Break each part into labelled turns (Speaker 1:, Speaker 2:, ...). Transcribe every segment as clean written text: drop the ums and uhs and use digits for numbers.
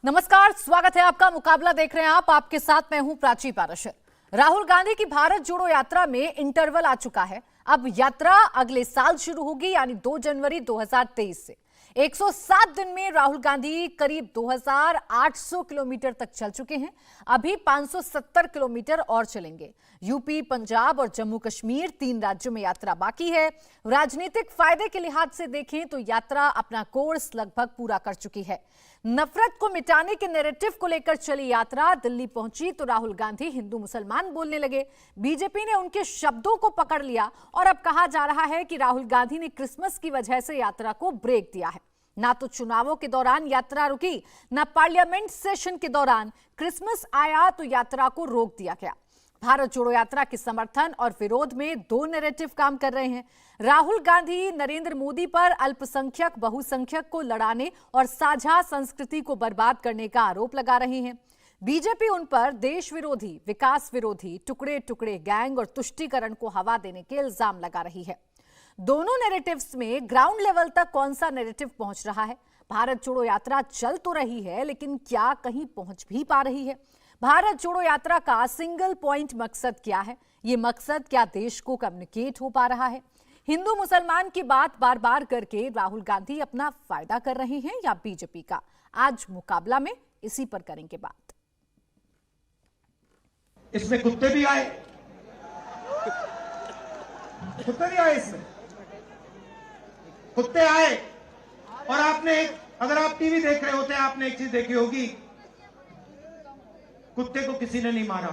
Speaker 1: नमस्कार, स्वागत है आपका। मुकाबला देख रहे हैं आप, आपके साथ मैं हूं प्राची पाराशर। राहुल गांधी की भारत जोड़ो यात्रा में इंटरवल आ चुका है। अब यात्रा अगले साल शुरू होगी, यानी 2 जनवरी 2023 से। 107 दिन में राहुल गांधी करीब 2800 किलोमीटर तक चल चुके हैं। अभी 570 किलोमीटर और चलेंगे। यूपी, पंजाब और जम्मू कश्मीर 3 राज्यों में यात्रा बाकी है। राजनीतिक फायदे के लिहाज से देखें तो यात्रा अपना कोर्स लगभग पूरा कर चुकी है। नफरत को मिटाने के नैरेटिव को लेकर चली यात्रा दिल्ली पहुंची तो राहुल गांधी हिंदू मुसलमान बोलने लगे। बीजेपी ने उनके शब्दों को पकड़ लिया और अब कहा जा रहा है कि राहुल गांधी ने क्रिसमस की वजह से यात्रा को ब्रेक दिया है। ना तो चुनावों के दौरान यात्रा रुकी, ना पार्लियामेंट सेशन के दौरान। क्रिसमस आया तो यात्रा को रोक दिया गया। भारत जोड़ो यात्रा के समर्थन और विरोध में 2 नैरेटिव काम कर रहे हैं। राहुल गांधी नरेंद्र मोदी पर अल्पसंख्यक बहुसंख्यक को लड़ाने और साझा संस्कृति को बर्बाद करने का आरोप लगा रहे हैं। बीजेपी उन पर देश विरोधी, विकास विरोधी, टुकड़े टुकड़े गैंग और तुष्टीकरण को हवा देने के इल्जाम लगा रही है। दोनों नैरेटिव्स में ग्राउंड लेवल तक कौन सा नैरेटिव पहुंच रहा है? भारत जोड़ो यात्रा चल तो रही है, लेकिन क्या कहीं पहुंच भी पा रही है? भारत जोड़ो यात्रा का सिंगल पॉइंट मकसद क्या है? ये मकसद क्या देश को कम्युनिकेट हो पा रहा है? हिंदू मुसलमान की बात बार बार करके राहुल गांधी अपना फायदा कर रहे हैं या बीजेपी का? आज मुकाबला में इसी पर करेंगे बात।
Speaker 2: इसमें कुत्ते भी आए, इसमें कुत्ते आए। और आपने, अगर आप टीवी देख रहे होते, आपने एक चीज देखी होगी, कुत्ते को किसी ने नहीं मारा,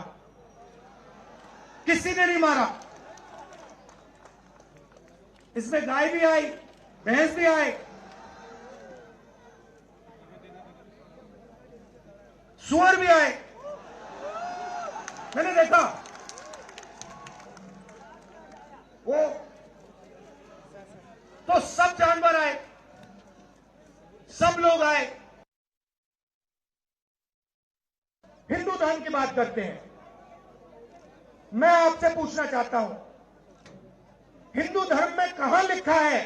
Speaker 2: किसी ने नहीं मारा। इसमें गाय भी आई, भैंस भी आए, सुअर भी आए, मैंने देखा। वो तो सब जानवर आए, सब लोग आए। हिंदू धर्म की बात करते हैं। मैं आपसे पूछना चाहता हूं, हिंदू धर्म में कहां लिखा है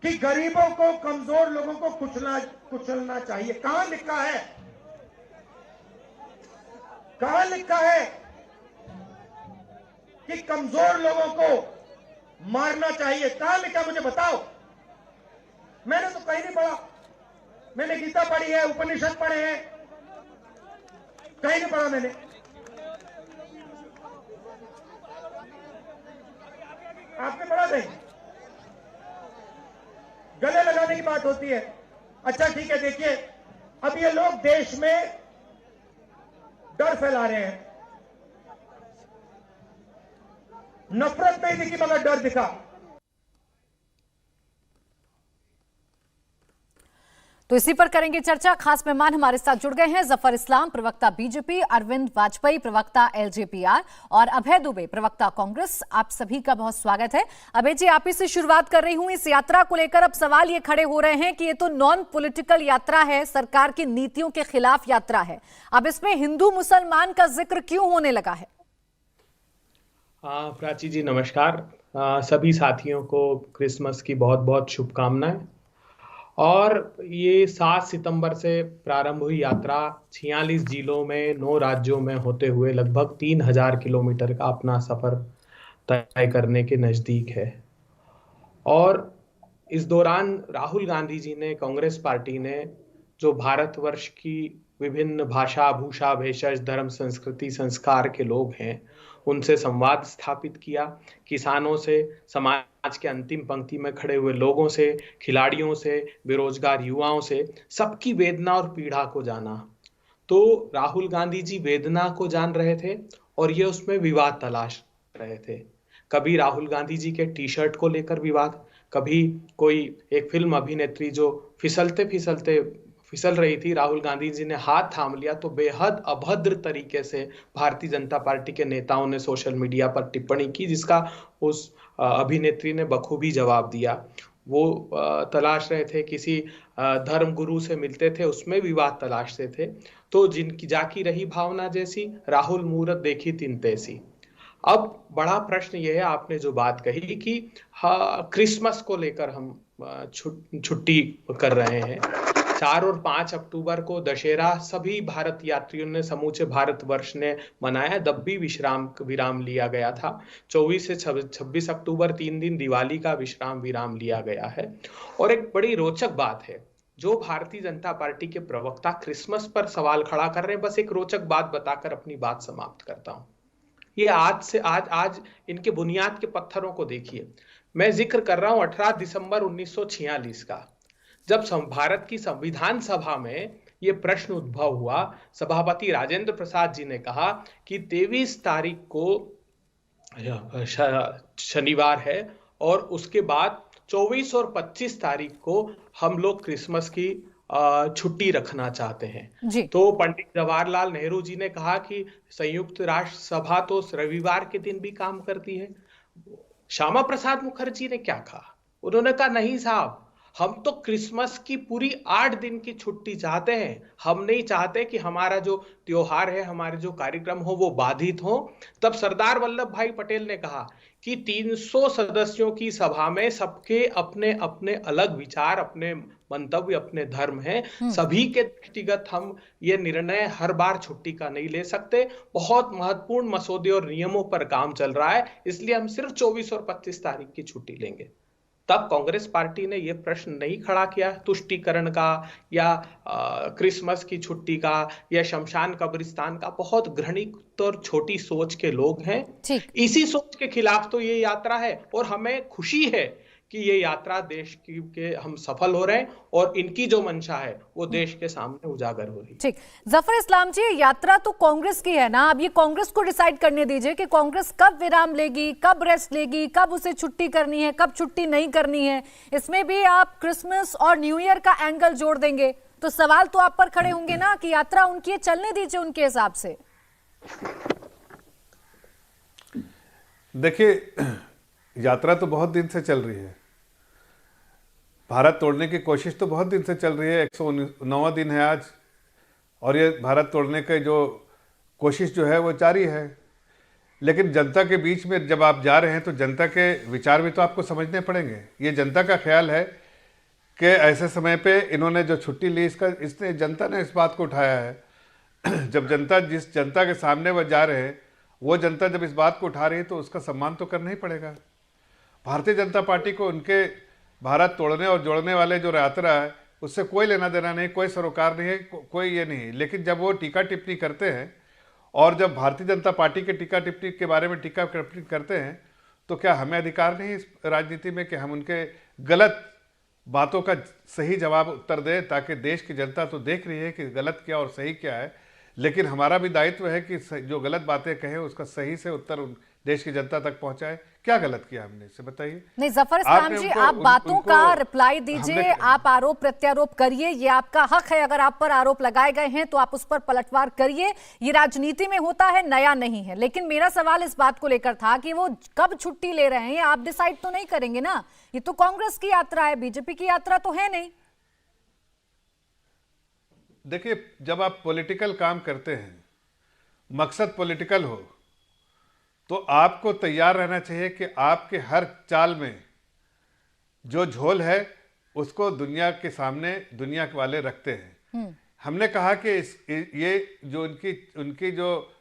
Speaker 2: कि गरीबों को, कमजोर लोगों को कुचलना चाहिए? कहां लिखा है? कहां लिखा है कि कमजोर लोगों को मारना चाहिए? कहां लिखा, मुझे बताओ। मैंने तो कहीं नहीं पढ़ा। मैंने गीता पढ़ी है, उपनिषद पढ़े हैं, कहीं नहीं पढ़ा मैंने। आपने पढ़ा कहीं? गले लगाने की बात होती है। अच्छा ठीक है, देखिए, अब ये लोग देश में डर फैला रहे हैं। नफरत नहीं दिखी मगर डर दिखा।
Speaker 1: तो इसी पर करेंगे चर्चा। खास मेहमान हमारे साथ जुड़ गए हैं। जफर इस्लाम, प्रवक्ता बीजेपी, अरविंद वाजपेयी, प्रवक्ता एलजेपीआर, और अभय दुबे, प्रवक्ता कांग्रेस। आप सभी का बहुत स्वागत है। अभय जी, आप ही से शुरुआत कर रही हूं। इस यात्रा को लेकर अब सवाल ये खड़े हो रहे हैं कि ये तो नॉन पॉलिटिकल यात्रा है, सरकार की नीतियों के खिलाफ यात्रा है। अब इसमें हिंदू मुसलमान का जिक्र क्यों होने लगा है?
Speaker 3: प्राची जी नमस्कार। सभी साथियों को क्रिसमस की बहुत बहुत शुभकामनाएं। और ये 7 सितंबर से प्रारंभ हुई यात्रा 46 जिलों में 9 राज्यों में होते हुए लगभग 3000 किलोमीटर का अपना सफर तय करने के नजदीक है। और इस दौरान राहुल गांधी जी ने, कांग्रेस पार्टी ने, जो भारतवर्ष की विभिन्न भाषा, भूषा, भेषज, धर्म, संस्कृति, संस्कार के लोग हैं, उनसे संवाद स्थापित किया। किसानों से, समाज के अंतिम पंक्ति में खड़े हुए लोगों से, खिलाड़ियों से, बेरोजगार युवाओं से, सबकी वेदना और पीड़ा को जाना। तो राहुल गांधी जी वेदना को जान रहे थे और ये उसमें विवाद तलाश रहे थे। कभी राहुल गांधी जी के टी शर्ट को लेकर विवाद, कभी कोई एक फिल्म अभिनेत्री जो फिसलते फिसलते फिसल रही थी, राहुल गांधी जी ने हाथ थाम लिया तो बेहद अभद्र तरीके से भारतीय जनता पार्टी के नेताओं ने सोशल मीडिया पर टिप्पणी की, जिसका उस अभिनेत्री ने बखूबी जवाब दिया। वो तलाश रहे थे, किसी धर्म गुरु से मिलते थे, उसमें विवाद तलाशते थे। तो जिनकी जाकी रही भावना जैसी, राहुल मूरत देखी तिन तैसी। अब बड़ा प्रश्न यह है, आपने जो बात कही कि क्रिसमस को लेकर हम छुट्टी कर रहे हैं, 4 और 5 अक्टूबर को दशहरा सभी भारत यात्रियों ने, समूचे भारतवर्ष ने मनाया, तब भी विराम लिया गया था। 24 से 26 अक्टूबर 3 दिन दिवाली का विराम लिया गया है। और एक बड़ी रोचक बात है, जो भारतीय जनता पार्टी के प्रवक्ता क्रिसमस पर सवाल खड़ा कर रहे हैं, बस एक रोचक बात बताकर अपनी बात समाप्त करता हूं। ये आज इनके बुनियाद के पत्थरों को देखिए। मैं जिक्र कर रहा हूं 18 दिसंबर 1946 का, जब भारत की संविधान सभा में यह प्रश्न उद्भव हुआ। सभापति राजेंद्र प्रसाद जी ने कहा कि 23 तारीख को शनिवार है और उसके बाद 24 और 25 तारीख को हम लोग क्रिसमस की छुट्टी रखना चाहते हैं। तो पंडित जवाहरलाल नेहरू जी ने कहा कि संयुक्त राष्ट्र सभा तो रविवार के दिन भी काम करती है। श्यामा प्रसाद मुखर्जी ने क्या कहा? उन्होंने कहा नहीं साहब, हम तो क्रिसमस की पूरी 8 दिन की छुट्टी चाहते हैं। हम नहीं चाहते कि हमारा जो त्योहार है, हमारे जो कार्यक्रम हो वो बाधित हो। तब सरदार वल्लभ भाई पटेल ने कहा कि 300 सदस्यों की सभा में सबके अपने अपने अलग विचार, अपने मंतव्य, अपने धर्म हैं। सभी के दृष्टिगत हम ये निर्णय हर बार छुट्टी का नहीं ले सकते। बहुत महत्वपूर्ण मसौदे और नियमों पर काम चल रहा है, इसलिए हम सिर्फ 24 और 25 तारीख की छुट्टी लेंगे। तब कांग्रेस पार्टी ने यह प्रश्न नहीं खड़ा किया तुष्टीकरण का या क्रिसमस की छुट्टी का या शमशान कब्रिस्तान का। बहुत घृणित और छोटी सोच के लोग हैं। इसी सोच के खिलाफ तो ये यात्रा है और हमें खुशी है कि ये यात्रा देश के हम सफल हो रहे हैं और इनकी जो मंशा है वो देश के सामने उजागर हो रही है।
Speaker 1: ठीक, जफर इस्लाम जी, यात्रा तो कांग्रेस की है ना, अब ये कांग्रेस को डिसाइड करने दीजिए कि कांग्रेस कब विराम लेगी, कब रेस्ट लेगी, कब उसे छुट्टी करनी है, कब छुट्टी नहीं करनी है। इसमें भी आप क्रिसमस और न्यू ईयर का एंगल जोड़ देंगे तो सवाल तो आप पर खड़े होंगे ना कि यात्रा उनकी है, चलने दीजिए उनके हिसाब से।
Speaker 4: देखिए, यात्रा तो बहुत दिन से चल रही है, भारत तोड़ने की कोशिश तो बहुत दिन से चल रही है। 109वां दिन है आज, और ये भारत तोड़ने के जो कोशिश जो है वो जारी है। लेकिन जनता के बीच में जब आप जा रहे हैं तो जनता के विचार भी तो आपको समझने पड़ेंगे। ये जनता का ख्याल है कि ऐसे समय पे इन्होंने जो छुट्टी ली, इसने जनता ने इस बात को उठाया है। जब जनता, जिस जनता के सामने वह जा रहे हैं, वो जनता जब इस बात को उठा रही है तो उसका सम्मान तो करना ही पड़ेगा। भारतीय जनता पार्टी को उनके भारत तोड़ने और जोड़ने वाले जो यात्रा है उससे कोई लेना देना नहीं, कोई सरोकार नहीं है, कोई ये नहीं। लेकिन जब वो टीका टिप्पणी करते हैं और जब भारतीय जनता पार्टी के टीका टिप्पणी के बारे में टीका टिप्पणी करते हैं तो क्या हमें अधिकार नहीं इस राजनीति में कि हम उनके गलत बातों का सही जवाब उत्तर दें, ताकि देश की जनता तो देख रही है कि गलत क्या और सही क्या है। लेकिन हमारा भी दायित्व है कि जो गलत बातें कहें उसका सही से उत्तर देश की जनता तक पहुंचाए। क्या गलत किया हमने, इससे बताइए।
Speaker 1: नहीं जफर इस्लाम जी, आप बातों का रिप्लाई दीजिए, आप आरोप प्रत्यारोप करिए, ये आपका हक है। अगर आप पर आरोप लगाए गए हैं तो आप उस पर पलटवार करिए, ये राजनीति में होता है, नया नहीं है। लेकिन मेरा सवाल इस बात को लेकर था कि वो कब छुट्टी ले रहे हैं आप डिसाइड तो नहीं करेंगे ना। ये तो कांग्रेस की यात्रा है, बीजेपी की यात्रा तो है नहीं।
Speaker 4: देखिए, जब आप पॉलिटिकल काम करते हैं, मकसद पॉलिटिकल हो, तो आपको तैयार रहना चाहिए कि आपके हर चाल में जो झोल है उसको दुनिया के सामने दुनिया वाले रखते हैं। हमने कहा कि ये जो उनकी जो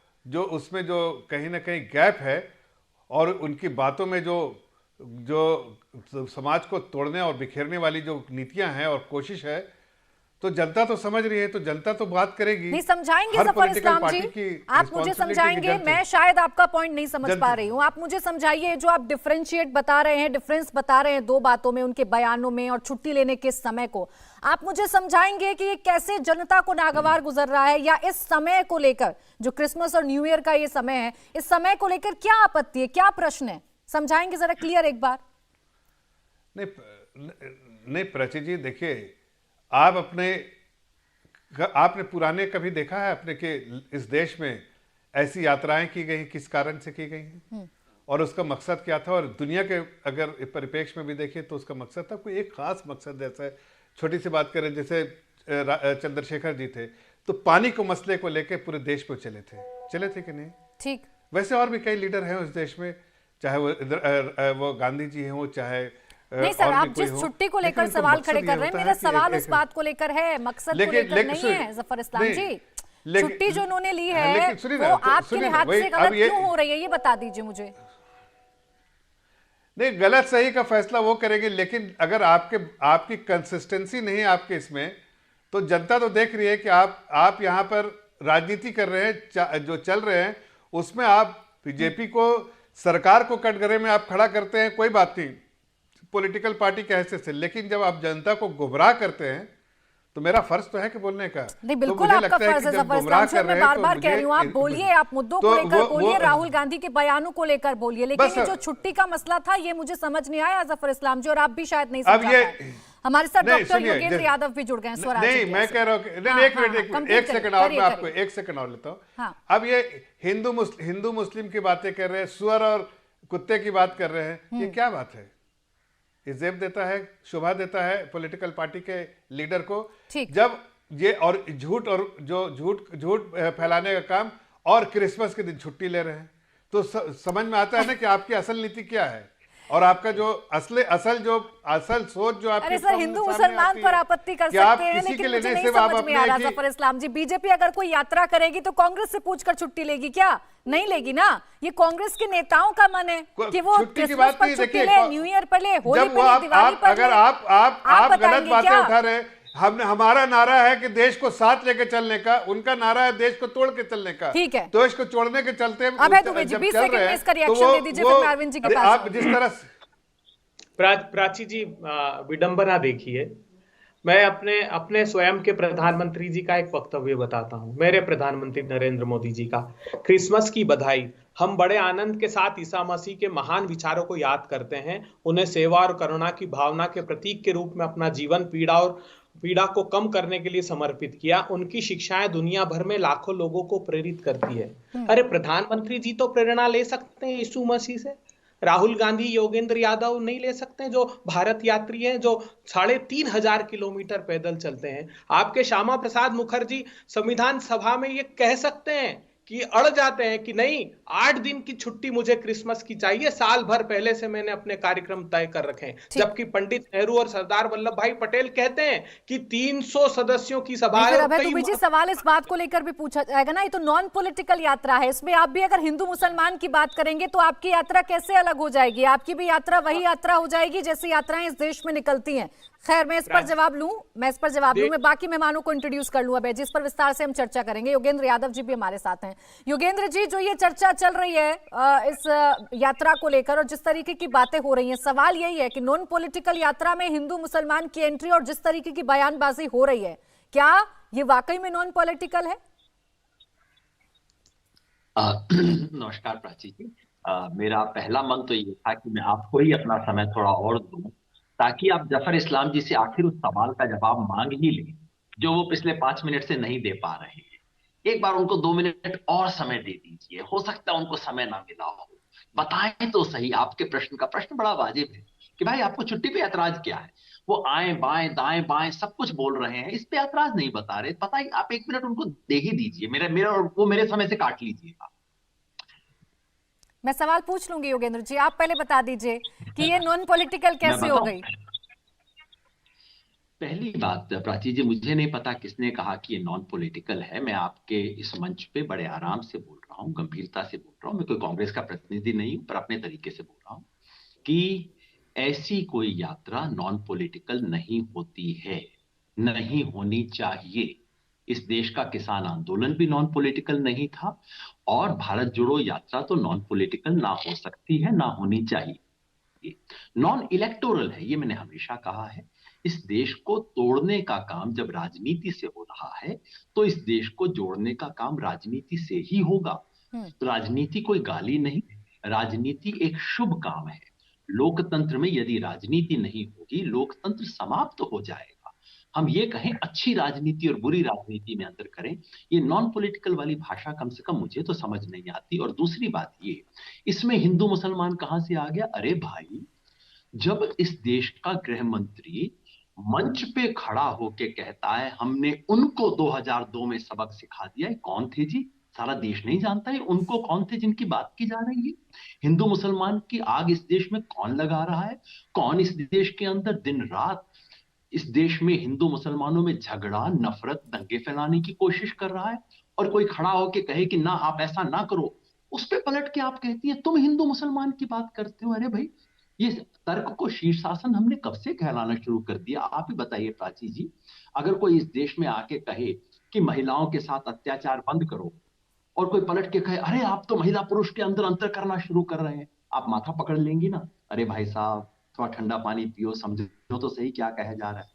Speaker 4: उसमें जो कहीं ना कहीं गैप है और उनकी बातों में जो समाज को तोड़ने और बिखेरने वाली जो नीतियां हैं और कोशिश है, तो जनता तो समझ रही है, तो जनता तो बात करेगी।
Speaker 1: नहीं समझाएंगे जफर इस्लाम जी, आप मुझे समझाएंगे। मैं शायद आपका पॉइंट नहीं समझ पा रही हूँ, आप मुझे समझाइए। जो आप डिफरेंशिएट बता रहे हैं, डिफरेंस बता रहे हैं दो बातों में, उनके बयानों में और छुट्टी लेने के समय को, आप मुझे समझाएंगे कि ये कैसे जनता को नागवार गुजर रहा है, या इस समय को लेकर, जो क्रिसमस और न्यू ईयर का ये समय है, इस समय को लेकर क्या आपत्ति है, क्या प्रश्न है? समझाएंगे जरा क्लियर एक बार।
Speaker 4: नहीं प्राची जी, देखिए, आपने पुराने कभी देखा है अपने के इस देश में ऐसी यात्राएं की गई, किस कारण से की गई हैं और उसका मकसद क्या था? और दुनिया के अगर परिप्रेक्ष्य में भी देखें तो उसका मकसद था कोई एक खास मकसद। जैसे छोटी सी बात करें, जैसे चंद्रशेखर जी थे तो पानी को मसले को लेकर पूरे देश में चले थे कि नहीं? ठीक। वैसे और भी कई लीडर हैं उस देश में, चाहे वो गांधी जी हों, चाहे
Speaker 1: नहीं सर,
Speaker 4: और भी
Speaker 1: आप
Speaker 4: कोई
Speaker 1: जिस
Speaker 4: हो,
Speaker 1: छुट्टी को
Speaker 4: लेकिन
Speaker 1: लेकर
Speaker 4: इनका
Speaker 1: सवाल
Speaker 4: मकसद
Speaker 1: खड़े
Speaker 4: ये
Speaker 1: कर रहे हैं,
Speaker 4: होता
Speaker 1: मेरा
Speaker 4: है कि
Speaker 1: सवाल
Speaker 4: एक-
Speaker 1: उस बात को लेकर है, मकसद को
Speaker 4: लेकिन-
Speaker 1: लेकर
Speaker 4: लेकिन
Speaker 1: नहीं
Speaker 4: सुनिए,
Speaker 1: है जफर इस्लाम
Speaker 4: नहीं,
Speaker 1: जी।
Speaker 4: लेकिन-
Speaker 1: छुट्टी जो उन्होंने ली
Speaker 4: हाँ,
Speaker 1: है
Speaker 4: लेकिन सुनिए
Speaker 1: वो
Speaker 4: ना, तो
Speaker 1: आपके
Speaker 4: सुनिए ना,
Speaker 1: लिहाज
Speaker 4: वही
Speaker 1: से
Speaker 4: अब
Speaker 1: गलत
Speaker 4: ये-
Speaker 1: क्यों हो रही है, ये बता दीजिए मुझे।
Speaker 4: नहीं, गलत सही का फैसला वो करेगी, लेकिन अगर आपकी कंसिस्टेंसी नहीं है आपके इसमें, तो जनता तो देख रही है कि आप यहाँ पर राजनीति कर रहे हैं, जो चल रहे हैं उसमें आप बीजेपी को, सरकार को कटघरे में आप खड़ा करते हैं, कोई बात नहीं, पॉलिटिकल पार्टी के हैसियत से, लेकिन जब आप जनता को गुमराह करते हैं तो मेरा फर्ज तो है कि बोलने का।
Speaker 1: नहीं
Speaker 4: तो
Speaker 1: बिल्कुल
Speaker 4: मुझे
Speaker 1: आपका
Speaker 4: लगता है
Speaker 1: फर्ज
Speaker 4: कि
Speaker 1: है
Speaker 4: जब
Speaker 1: जफर
Speaker 4: गुमराह
Speaker 1: इस्लाम जी,
Speaker 4: कर
Speaker 1: मैं
Speaker 4: रहे हैं
Speaker 1: बार
Speaker 4: तो
Speaker 1: बार कह रही हूँ, आप
Speaker 4: मुझे-
Speaker 1: बोलिए, आप मुद्दों
Speaker 4: तो
Speaker 1: को लेकर
Speaker 4: वो-
Speaker 1: बोलिए,
Speaker 4: वो-
Speaker 1: राहुल गांधी के बयानों को लेकर बोलिए, लेकिन
Speaker 4: बस-
Speaker 1: ये जो छुट्टी का मसला था ये मुझे समझ नहीं आया जफर इस्लाम जी, और आप भी शायद नहीं
Speaker 4: अब
Speaker 1: समझ
Speaker 4: ये
Speaker 1: पाए। हमारे साथ
Speaker 4: नहीं,
Speaker 1: डॉक्टर
Speaker 4: सुनिए,
Speaker 1: योगेंद्र
Speaker 4: जैसे-
Speaker 1: यादव भी जुड़ गए हैं स्वराज
Speaker 4: नहीं,
Speaker 1: इंडिया
Speaker 4: मैं
Speaker 1: से।
Speaker 4: कह रहा हूँ कि नहीं,
Speaker 1: हाँ,
Speaker 4: एक मिनट,
Speaker 1: हाँ,
Speaker 4: एक
Speaker 1: complete
Speaker 4: एक
Speaker 1: करिए,
Speaker 4: सेकंड और
Speaker 1: करिए,
Speaker 4: मैं आपको
Speaker 1: करिए।
Speaker 4: एक सेकंड और लेता हूँ।
Speaker 1: हाँ।
Speaker 4: अब ये हिंदू मुस्लिम की बातें कर रहे हैं, सुअर और कुत्ते की बात कर रहे हैं, ये क्या बात है? इज्जत देता है, शोभा देता है पॉलिटिकल पार्टी के लीडर को,
Speaker 1: ठीक।
Speaker 4: जब ये और झूठ फैलाने का काम, और क्रिसमस के दिन छुट्टी ले रहे हैं, तो समझ में आता है ना कि आपकी असल नीति क्या है, और आपका जो असल सोच जो आपके
Speaker 1: अरे सर,
Speaker 4: सामने
Speaker 1: हिंदू
Speaker 4: आती
Speaker 1: मुसलमान
Speaker 4: है
Speaker 1: पर आपत्ति कर
Speaker 4: कि आप
Speaker 1: सकते हैं,
Speaker 4: किसी
Speaker 1: लेकिन
Speaker 4: के लिए
Speaker 1: मुझे
Speaker 4: नहीं,
Speaker 1: नहीं
Speaker 4: सिर्फ आप
Speaker 1: समझ में
Speaker 4: अपने
Speaker 1: आ रहा
Speaker 4: एक ही-
Speaker 1: जफर इस्लाम जी, बीजेपी अगर कोई यात्रा करेगी तो कांग्रेस से पूछकर छुट्टी लेगी क्या? नहीं लेगी ना। ये कांग्रेस के नेताओं का मन है कि वो
Speaker 4: छुट्टी की
Speaker 1: क्रिसमस
Speaker 4: बात
Speaker 1: पर
Speaker 4: नहीं,
Speaker 1: छुट्टी
Speaker 4: देखिए,
Speaker 1: ले, न्यू ईयर पर ले, होली
Speaker 4: जब
Speaker 1: पर
Speaker 4: वो
Speaker 1: ले, दिवाली पर
Speaker 4: अगर
Speaker 1: ले।
Speaker 4: आप गलत
Speaker 1: बताएंगे
Speaker 4: बातें
Speaker 1: क्या?
Speaker 4: उठा रहे हैं, हमारा नारा है कि देश को साथ लेके चलने का, उनका नारा है देश को तोड़ के चलने का।
Speaker 1: ठीक है।
Speaker 4: देश को तोड़ने के चलते
Speaker 1: अभय दुबे जी,
Speaker 4: जब
Speaker 1: 20
Speaker 4: चल
Speaker 1: सेकंड
Speaker 4: रहे
Speaker 1: में
Speaker 4: हैं,
Speaker 1: इसका
Speaker 4: तो
Speaker 1: रिएक्शन दे दीजिए, फिर मैं अरविंद जी के पास
Speaker 4: आप
Speaker 1: आऊंगी।
Speaker 4: जिस तरह
Speaker 3: प्राची जी, विडंबना देखिए, मैं अपने स्वयं के प्रधानमंत्री जी का एक वक्तव्य बताता हूं। मेरे प्रधानमंत्री नरेंद्र मोदी जी का, क्रिसमस की बधाई। हम बड़े आनंद के साथ ईसा मसीह के महान विचारों को याद करते हैं, उन्हें सेवा और करुणा की भावना के प्रतीक के रूप में अपना जीवन पीड़ा को कम करने के लिए समर्पित किया। उनकी शिक्षाएं दुनिया भर में लाखों लोगों को प्रेरित करती है। अरे प्रधानमंत्री जी तो प्रेरणा ले सकते हैं यीशु मसीह से, राहुल गांधी, योगेंद्र यादव नहीं ले सकते हैं, जो भारत यात्री हैं, जो 3,500 किलोमीटर पैदल चलते हैं? आपके श्यामा प्रसाद मुखर्जी संविधान सभा में ये कह सकते हैं कि अड़ जाते हैं कि नहीं, 8 दिन की छुट्टी मुझे क्रिसमस की चाहिए, साल भर पहले से मैंने अपने कार्यक्रम तय कर रखे हैं। जबकि पंडित नेहरू और सरदार वल्लभ भाई पटेल कहते हैं कि 300 सदस्यों की सभा है।
Speaker 1: अभय दुबे जी, सवाल इस बात को लेकर भी पूछा जाएगा ना, ये तो नॉन पॉलिटिकल यात्रा है, इसमें आप भी अगर हिंदू मुसलमान की बात करेंगे तो आपकी यात्रा कैसे अलग हो जाएगी? आपकी भी यात्रा वही यात्रा हो जाएगी जैसी यात्राएं इस देश में निकलती हैं। खैर, मैं इस पर जवाब लूं, मैं बाकी मेहमानों को इंट्रोड्यूस कर लूं अभय जी, इस पर विस्तार से हम चर्चा करेंगे। योगेंद्र यादव जी भी हमारे साथ हैं। योगेंद्र जी, जो ये चर्चा चल रही है इस यात्रा को लेकर और जिस तरीके की बातें हो रही हैं, सवाल यही है कि नॉन पॉलिटिकल यात्रा में हिंदू मुसलमान की एंट्री और जिस तरीके की बयानबाजी हो रही है, क्या ये वाकई में नॉन पॉलिटिकल है?
Speaker 5: नमस्कार प्राची जी। मेरा पहला मन तो ये था कि मैं आपको ही अपना समय थोड़ा और दूं, ताकि आप जफर इस्लाम जी से आखिर उस सवाल का जवाब मांग ही लें जो वो पिछले 5 मिनट से नहीं दे पा रहे हैं। एक बार उनको 2 मिनट और समय दे दीजिए, हो सकता है उनको समय ना मिला हो। बताएं तो सही, आपके प्रश्न बड़ा वाजिब है कि भाई आपको छुट्टी पे ऐतराज क्या है। वो आए बाएं दाएं बाएं सब कुछ बोल रहे हैं, इस पे ऐतराज नहीं बता रहे। पता है, आप 1 मिनट उनको दे ही दीजिए, वो मेरे समय से काट लीजिएगा।
Speaker 1: मैं सवाल पूछ लूंगी योगेंद्र जी, आप पहले बता दीजिए कि ये नॉन पॉलिटिकल कैसे हो गई?
Speaker 5: पहली बात प्राची जी, मुझे नहीं पता किसने कहा कि ये नॉन पॉलिटिकल है। मैं आपके इस मंच पे बड़े आराम से बोल रहा हूँ, गंभीरता से बोल रहा हूँ। मैं कोई कांग्रेस का प्रतिनिधि नहीं हूं, पर अपने तरीके से बोल रहा हूँ कि ऐसी कोई यात्रा नॉन पॉलिटिकल नहीं होती है, नहीं होनी चाहिए। इस देश का किसान आंदोलन भी नॉन पॉलिटिकल नहीं था, और भारत जोड़ो यात्रा तो नॉन पॉलिटिकल ना हो सकती है, ना होनी चाहिए। नॉन इलेक्टोरल है, ये मैंने हमेशा कहा है। इस देश को तोड़ने का काम जब राजनीति से हो रहा है, तो इस देश को जोड़ने का काम राजनीति से ही होगा। तो राजनीति कोई गाली नहीं, राजनीति एक शुभ काम है। लोकतंत्र में यदि राजनीति नहीं होगी, लोकतंत्र समाप्त हो जाएगा। हम ये कहें अच्छी राजनीति और बुरी राजनीति में अंतर करें, ये नॉन पॉलिटिकल वाली भाषा कम से कम मुझे तो समझ नहीं आती। और दूसरी बात ये, इसमें हिंदू मुसलमान कहां से आ गया? अरे भाई, जब इस देश का गृह मंत्री मंच पे खड़ा होके कहता है हमने उनको 2002 में सबक सिखा दिया, कौन थे जी? सारा देश नहीं जानता है उनको कौन थे जिनकी बात की जा रही है? हिंदू मुसलमान की आग इस देश में कौन लगा रहा है? कौन इस देश के अंदर दिन रात इस देश में हिंदू मुसलमानों में झगड़ा, नफरत, दंगे फैलाने की कोशिश कर रहा है? और कोई खड़ा होके कहे कि ना आप ऐसा ना करो, उस पे पलट के आप कहती है तुम हिंदू मुसलमान की बात करते हो। अरे भाई, ये तर्क को शीर्षासन हमने कब से कहलाना शुरू कर दिया? आप ही बताइए प्राची जी, अगर कोई इस देश में आके कहे कि महिलाओं के साथ अत्याचार बंद करो और कोई पलट के कहे अरे आप तो महिला पुरुष के अंदर अंतर करना शुरू कर रहे हैं, आप माथा पकड़ लेंगी ना? अरे भाई साहब, थोड़ा ठंडा पानी पियो, समझो तो सही क्या कहा जा रहा है।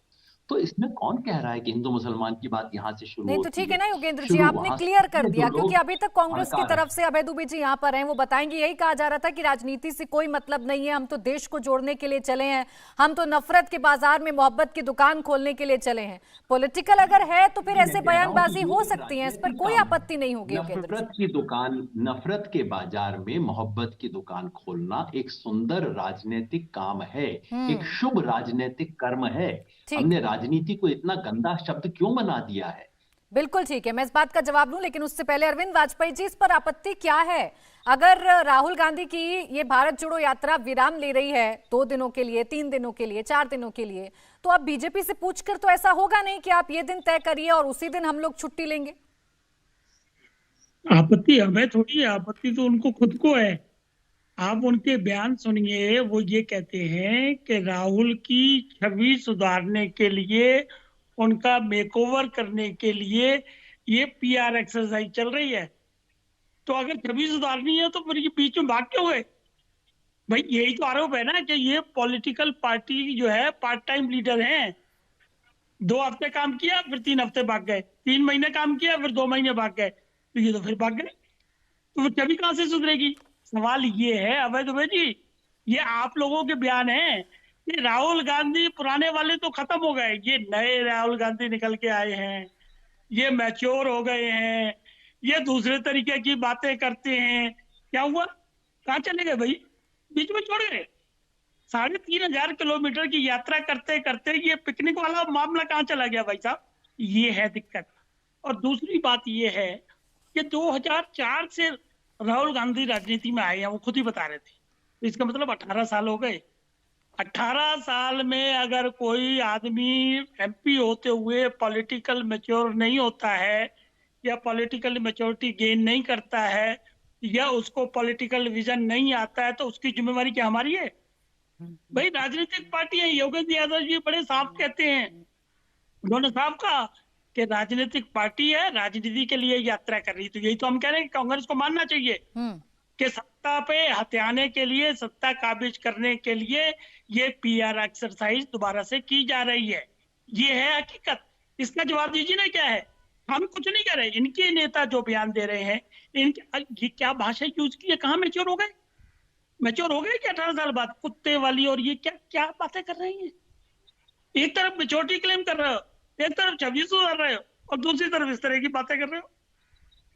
Speaker 5: तो इसमें कौन कह रहा है कि हिंदू मुसलमान की बात यहां से शुरू
Speaker 1: नहीं तो
Speaker 5: होती
Speaker 1: ठीक है ना योगेंद्र जी,
Speaker 5: शुरू
Speaker 1: आपने
Speaker 5: वहां से
Speaker 1: क्लियर कर
Speaker 5: होती है,
Speaker 1: दिया,
Speaker 5: जो
Speaker 1: क्योंकि
Speaker 5: लोग
Speaker 1: अभी तक कांग्रेस की
Speaker 5: भड़का रहे
Speaker 1: तरफ से अभय दुबे जी यहाँ पर हैं, वो बताएंगे, यही कहा जा रहा था कि राजनीति से कोई मतलब नहीं है, हम तो देश को जोड़ने के लिए चले हैं, हम तो नफरत के बाजार में मोहब्बत की दुकान खोलने के लिए चले हैं। पॉलिटिकल अगर है तो फिर ऐसे बयानबाजी हो सकती है, इस पर कोई आपत्ति नहीं होगी योगेंद्र जी।
Speaker 5: नफरत की दुकान, नफरत के बाजार में मोहब्बत की दुकान खोलना एक सुंदर राजनीतिक काम है, एक शुभ राजनीतिक कर्म है।
Speaker 1: ठीक।
Speaker 5: हमने राजनीति को इतना गंदा शब्द क्यों बना दिया है?
Speaker 1: बिल्कुल ठीक है, मैं इस बात का जवाब दूं, लेकिन उससे पहले अरविंद वाजपेयी जी, इस पर आपत्ति क्या है? अगर राहुल गांधी की ये भारत जोड़ो यात्रा विराम ले रही है 2 दिनों के लिए, 3 दिनों के लिए, 4 दिनों के लिए, तो आप बीजेपी से पूछकर तो ऐसा होगा नहीं कि आप ये दिन तय करिए और उसी दिन हम लोग छुट्टी लेंगे।
Speaker 6: आपत्ति हमें थोड़ी है, आपत्ति तो उनको खुद को है। आप उनके बयान सुनिए, वो ये कहते हैं कि राहुल की छवि सुधारने के लिए, उनका मेकओवर करने के लिए ये पीआर एक्सरसाइज चल रही है। तो अगर छवि सुधारनी है तो फिर ये बीच में भाग क्यों गए? भाई यही तो आरोप है ना कि ये पॉलिटिकल पार्टी जो है पार्ट टाइम लीडर हैं। 2 हफ्ते काम किया फिर 3 हफ्ते भाग गए, 3 महीने काम किया फिर 2 महीने भाग गए, तो ये तो फिर भाग गए, तो फिर छवि कहां से सुधरेगी? सवाल ये है अभय दुबे जी, ये आप लोगों के बयान हैं कि राहुल गांधी पुराने वाले तो खत्म हो गए, ये नए राहुल गांधी निकल के आए हैं, ये मैच्योर हो गए हैं, ये दूसरे तरीके की बातें करते हैं। क्या हुआ? कहाँ चले गए भाई? बीच में छोड़ गए। 3,500 किलोमीटर की यात्रा करते करते ये पिकनिक वाला मामला कहाँ चला गया भाई साहब? ये है दिक्कत। और दूसरी बात ये है कि 2004 से राहुल गांधी राजनीति में आए हैं, वो खुद ही बता रहे थे, तो इसका मतलब 18 साल हो गए। 18 साल में अगर कोई आदमी एमपी होते हुए पॉलिटिकल मैच्योर नहीं होता है या पॉलिटिकल मैच्योरिटी गेन नहीं करता है या उसको पॉलिटिकल विजन नहीं आता है, तो उसकी जिम्मेवारी क्या हमारी है? भाई राजनीतिक पार्टी है, योगेंद्र यादव जी बड़े साफ कहते हैं, उन्होंने साफ कहा कि राजनीतिक पार्टी है, राजनीति के लिए यात्रा कर रही। तो यही तो हम कह रहे हैं कि कांग्रेस को मानना चाहिए कि सत्ता पे हथियाने के लिए, सत्ता काबिज करने के लिए ये पीआर एक्सरसाइज दोबारा से की जा रही है। ये है हकीकत। इसका जवाब दीजिए ना क्या है? हम कुछ नहीं कर रहे, इनके नेता जो बयान दे रहे हैं, इनके क्या भाषा यूज की है? कहाँ मैच्योर हो गए? मैच्योर हो गए क्या 18 साल बाद? कुत्ते वाली और ये क्या क्या बातें कर रही हैं? एक तरफ मेच्योरिटी क्लेम कर रहे हो, एक तरफ छवि सुधार रहे हो और दूसरी तरफ इस तरह की बातें कर रहे हो।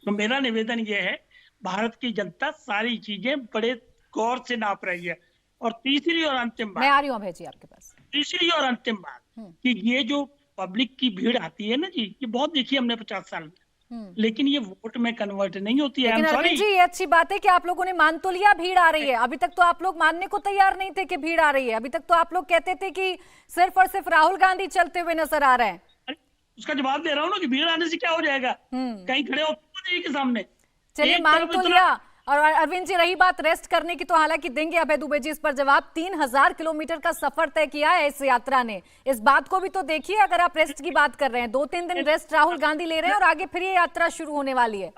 Speaker 6: तो मेरा निवेदन ये है, भारत की जनता सारी चीजें बड़े गौर से नाप रही है। और तीसरी और अंतिम बात,
Speaker 1: मैं आ रही हूँ अभय जी आपके पास।
Speaker 6: तीसरी और अंतिम बात कि ये जो पब्लिक की भीड़ आती है ना जी, ये बहुत देखी हमने 50 साल में, लेकिन ये वोट में कन्वर्ट नहीं होती है।
Speaker 1: लेकिन अरविंद जी, ये अच्छी बात है कि आप लोगों ने मान तो लिया भीड़ आ रही है। अभी तक तो आप लोग मानने को तैयार नहीं थे कि भीड़ आ रही है। अभी तक तो आप लोग कहते थे कि सिर्फ और सिर्फ राहुल गांधी चलते हुए नजर आ रहे हैं।
Speaker 6: उसका जवाब दे रहा हूँ ना कि भीड़ आने से क्या हो जाएगा, कहीं खड़े हो के सामने।
Speaker 1: चलिए मान तो लिया। और अरविंद जी, रही बात रेस्ट करने की, तो हालांकि देंगे अभय दुबे जी इस पर जवाब। 3,000 किलोमीटर का सफर तय किया है इस यात्रा ने। इस बात को भी तो देखिए, अगर आप रेस्ट की बात कर रहे हैं, 2-3 दिन रेस्ट राहुल गांधी ले रहे हैं और आगे फिर ये यात्रा शुरू होने वाली है।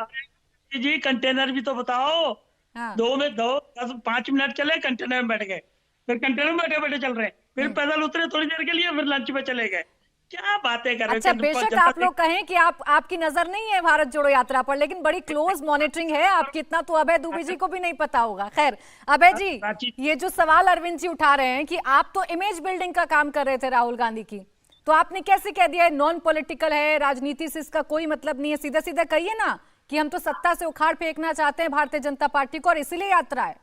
Speaker 6: जी कंटेनर भी तो बताओ।
Speaker 1: हाँ।
Speaker 6: 5 मिनट चले, कंटेनर में बैठ गए, फिर कंटेनर में बैठे बैठे चल रहे हैं, फिर पैदल उतरे थोड़ी देर के लिए, फिर लंच पे चले गए। क्या बातें कर रहे हैं?
Speaker 1: अच्छा, बेशक आप लोग कहें कि आपकी नजर नहीं है भारत जोड़ो यात्रा पर, लेकिन बड़ी क्लोज मॉनिटरिंग है आपकी, इतना तो अभय दुबे जी को भी नहीं पता होगा। खैर अभय जी, ये जो सवाल अरविंद जी उठा रहे हैं कि आप तो इमेज बिल्डिंग का काम कर रहे थे राहुल गांधी की, तो आपने कैसे कह दिया नॉन पॉलिटिकल है, राजनीति से इसका कोई मतलब नहीं है? सीधा सीधा कहिए ना कि हम तो सत्ता से उखाड़ फेंकना चाहते हैं भारतीय जनता पार्टी को और इसीलिए यात्रा है।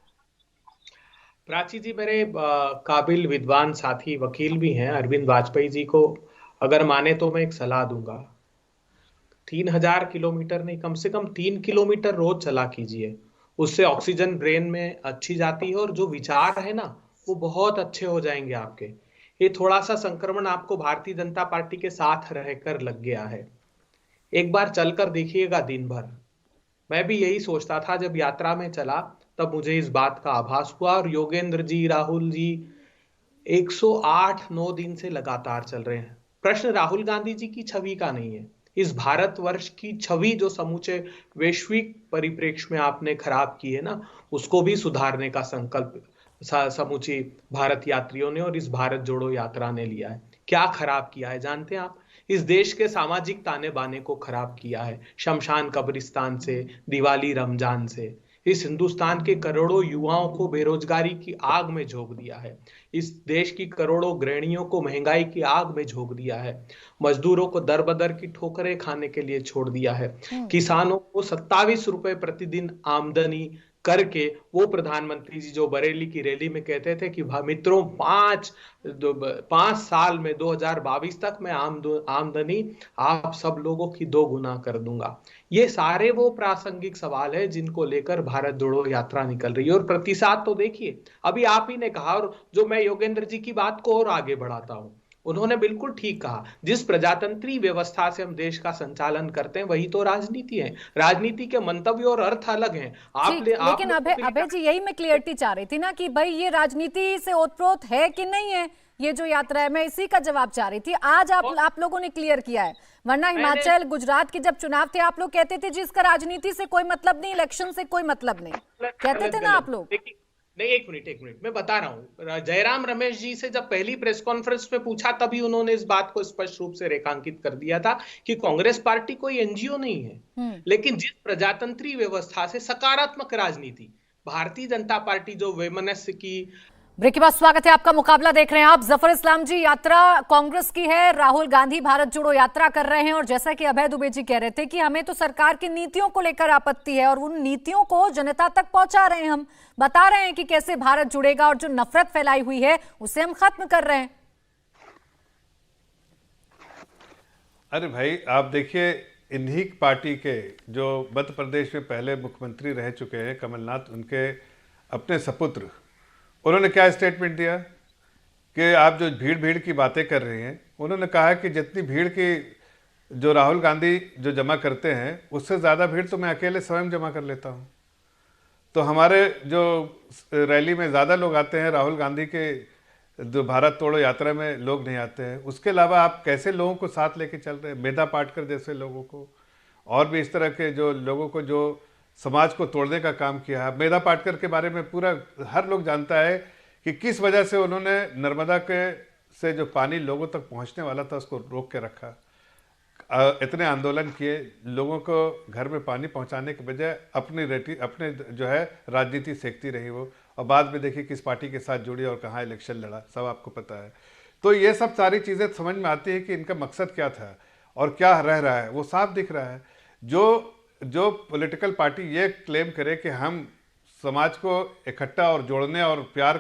Speaker 3: प्राची जी, मेरे काबिल विद्वान साथी वकील भी हैं, अरविंद वाजपेयी जी को अगर माने तो मैं एक सलाह दूंगा। 3,000 किलोमीटर नहीं, कम से कम 3 किलोमीटर रोज चला कीजिए। उससे ऑक्सीजन ब्रेन में अच्छी जाती है और जो विचार है ना वो बहुत अच्छे हो जाएंगे आपके। ये थोड़ा सा संक्रमण आपको भारतीय जनता पार्टी के साथ रहकर लग गया है, एक बार चलकर देखिएगा दिन भर। मैं भी यही सोचता था जब यात्रा में चला, तब मुझे इस बात का आभास हुआ। और योगेंद्र जी, राहुल जी 108-9 दिन से लगातार चल रहे हैं। प्रश्न राहुल गांधी जी की छवि का नहीं है, इस भारतवर्ष की छवि जो समूचे वैश्विक परिप्रेक्ष्य में आपने खराब की है ना, उसको भी सुधारने का संकल्प समूची भारत यात्रियों ने और इस भारत जोड़ो यात्रा ने लिया है। क्या खराब किया है जानते हैं आप? इस देश के सामाजिक ताने बाने को खराब किया है, शमशान कब्रिस्तान से, दिवाली रमजान से। इस हिंदुस्तान के करोड़ों युवाओं को बेरोजगारी की आग में झोंक दिया है, इस देश की करोड़ों गृहिणियों को महंगाई की आग में झोंक दिया है, मजदूरों को दर बदर की ठोकरें खाने के लिए छोड़ दिया है, किसानों को 27 रुपए प्रतिदिन आमदनी करके वो प्रधानमंत्री जी जो बरेली की रैली में कहते थे कि मित्रों 5 साल में 2022 तक मैं आमदनी आप सब लोगों की 2 गुना कर दूंगा। ये सारे वो प्रासंगिक सवाल है जिनको लेकर भारत जोड़ो यात्रा निकल रही है। और प्रतिसाद तो देखिए, अभी आप ही ने कहा, और जो मैं योगेंद्र जी की बात को और आगे बढ़ाता हूं, उन्होंने बिल्कुल ठीक कहा, जिस प्रजातंत्री व्यवस्था से हम देश का संचालन करते हैं वही तो राजनीति है। राजनीति के मंतव्य और अर्थ अलग हैं।
Speaker 1: लेकिन अभय जी, यही मैं क्लियरिटी चाह रही थी ना कि भाई ये राजनीति से ओतप्रोत है कि नहीं है ये जो यात्रा है, मैं इसी का जवाब चाह रही थी। आज आप लोगों ने क्लियर किया है, वरना हिमाचल गुजरात के जब चुनाव थे आप लोग कहते थे जी इसका राजनीति से कोई मतलब नहीं, इलेक्शन से कोई मतलब नहीं, कहते थे ना आप लोग।
Speaker 3: नहीं, एक मिनट मैं बता रहा हूं। जयराम रमेश जी से जब पहली प्रेस कॉन्फ्रेंस में पूछा तभी उन्होंने इस बात को स्पष्ट रूप से रेखांकित कर दिया था कि कांग्रेस पार्टी कोई एनजीओ नहीं है, लेकिन जिस प्रजातंत्री व्यवस्था से सकारात्मक राजनीति भारतीय जनता पार्टी जो वैमनस्य की।
Speaker 1: ब्रेक के बाद स्वागत है आपका, मुकाबला देख रहे हैं आप। जफर इस्लाम जी, यात्रा कांग्रेस की है, राहुल गांधी भारत जोड़ो यात्रा कर रहे हैं और जैसा कि अभय दुबे जी कह रहे थे कि हमें तो सरकार की नीतियों को लेकर आपत्ति है और उन नीतियों को जनता तक पहुंचा रहे हैं, हम बता रहे हैं कि कैसे भारत जुड़ेगा और जो नफरत फैलाई हुई है उसे हम खत्म कर रहे हैं।
Speaker 4: अरे भाई, आप देखिए, इन्हीं पार्टी के जो मध्य प्रदेश में पहले मुख्यमंत्री रह चुके हैं कमलनाथ, उनके अपने सपुत्र, उन्होंने क्या स्टेटमेंट दिया कि आप जो भीड़ की बातें कर रहे हैं, उन्होंने कहा कि जितनी भीड़ की जो राहुल गांधी जो जमा करते हैं उससे ज़्यादा भीड़ तो मैं अकेले स्वयं जमा कर लेता हूं। तो हमारे जो रैली में ज़्यादा लोग आते हैं, राहुल गांधी के जो भारत तोड़ो यात्रा में लोग नहीं आते हैं। उसके अलावा आप कैसे लोगों को साथ लेके चल रहे हैं, मेधा पाटकर जैसे लोगों को, और भी इस तरह के जो लोगों को जो समाज को तोड़ने का काम किया है। मेधा पाटकर के बारे में पूरा हर लोग जानता है कि किस वजह से उन्होंने नर्मदा के से जो पानी लोगों तक पहुंचने वाला था उसको रोक के रखा, इतने आंदोलन किए, लोगों को घर में पानी पहुंचाने के बजाय अपने जो है राजनीति सेकती रही वो, और बाद में देखिए किस पार्टी के साथ जुड़ी और कहाँ इलेक्शन लड़ा, सब आपको पता है। तो ये सब सारी चीज़ें समझ में आती है कि इनका मकसद क्या था और क्या रह रहा है, वो साफ दिख रहा है। जो पॉलिटिकल पार्टी ये क्लेम करे कि हम समाज को इकट्ठा और जोड़ने और प्यार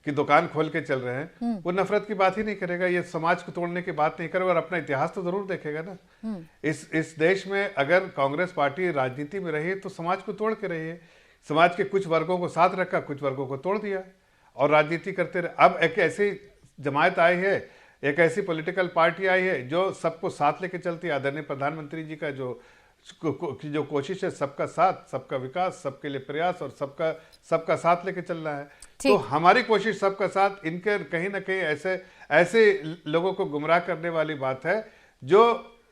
Speaker 4: की दुकान खोल के चल रहे हैं, वो नफरत की बात ही नहीं करेगा, ये समाज को तोड़ने की बात नहीं करेगा, और अपना इतिहास तो जरूर देखेगा ना। इस देश में अगर कांग्रेस पार्टी राजनीति में रही तो समाज को तोड़ के रही है, समाज के कुछ वर्गों को साथ रखा, कुछ वर्गों को तोड़ दिया और राजनीति करते रहे। अब एक ऐसी जमायत आई है, एक ऐसी पॉलिटिकल पार्टी आई है जो सबको साथ लेके चलती है। आदरणीय प्रधानमंत्री जी का जो कोशिश है, सबका साथ, सबका विकास, सबके लिए प्रयास और सबका साथ लेके चलना है। तो हमारी कोशिश सबका साथ, इनके कहीं ना कहीं ऐसे लोगों को गुमराह करने वाली बात है जो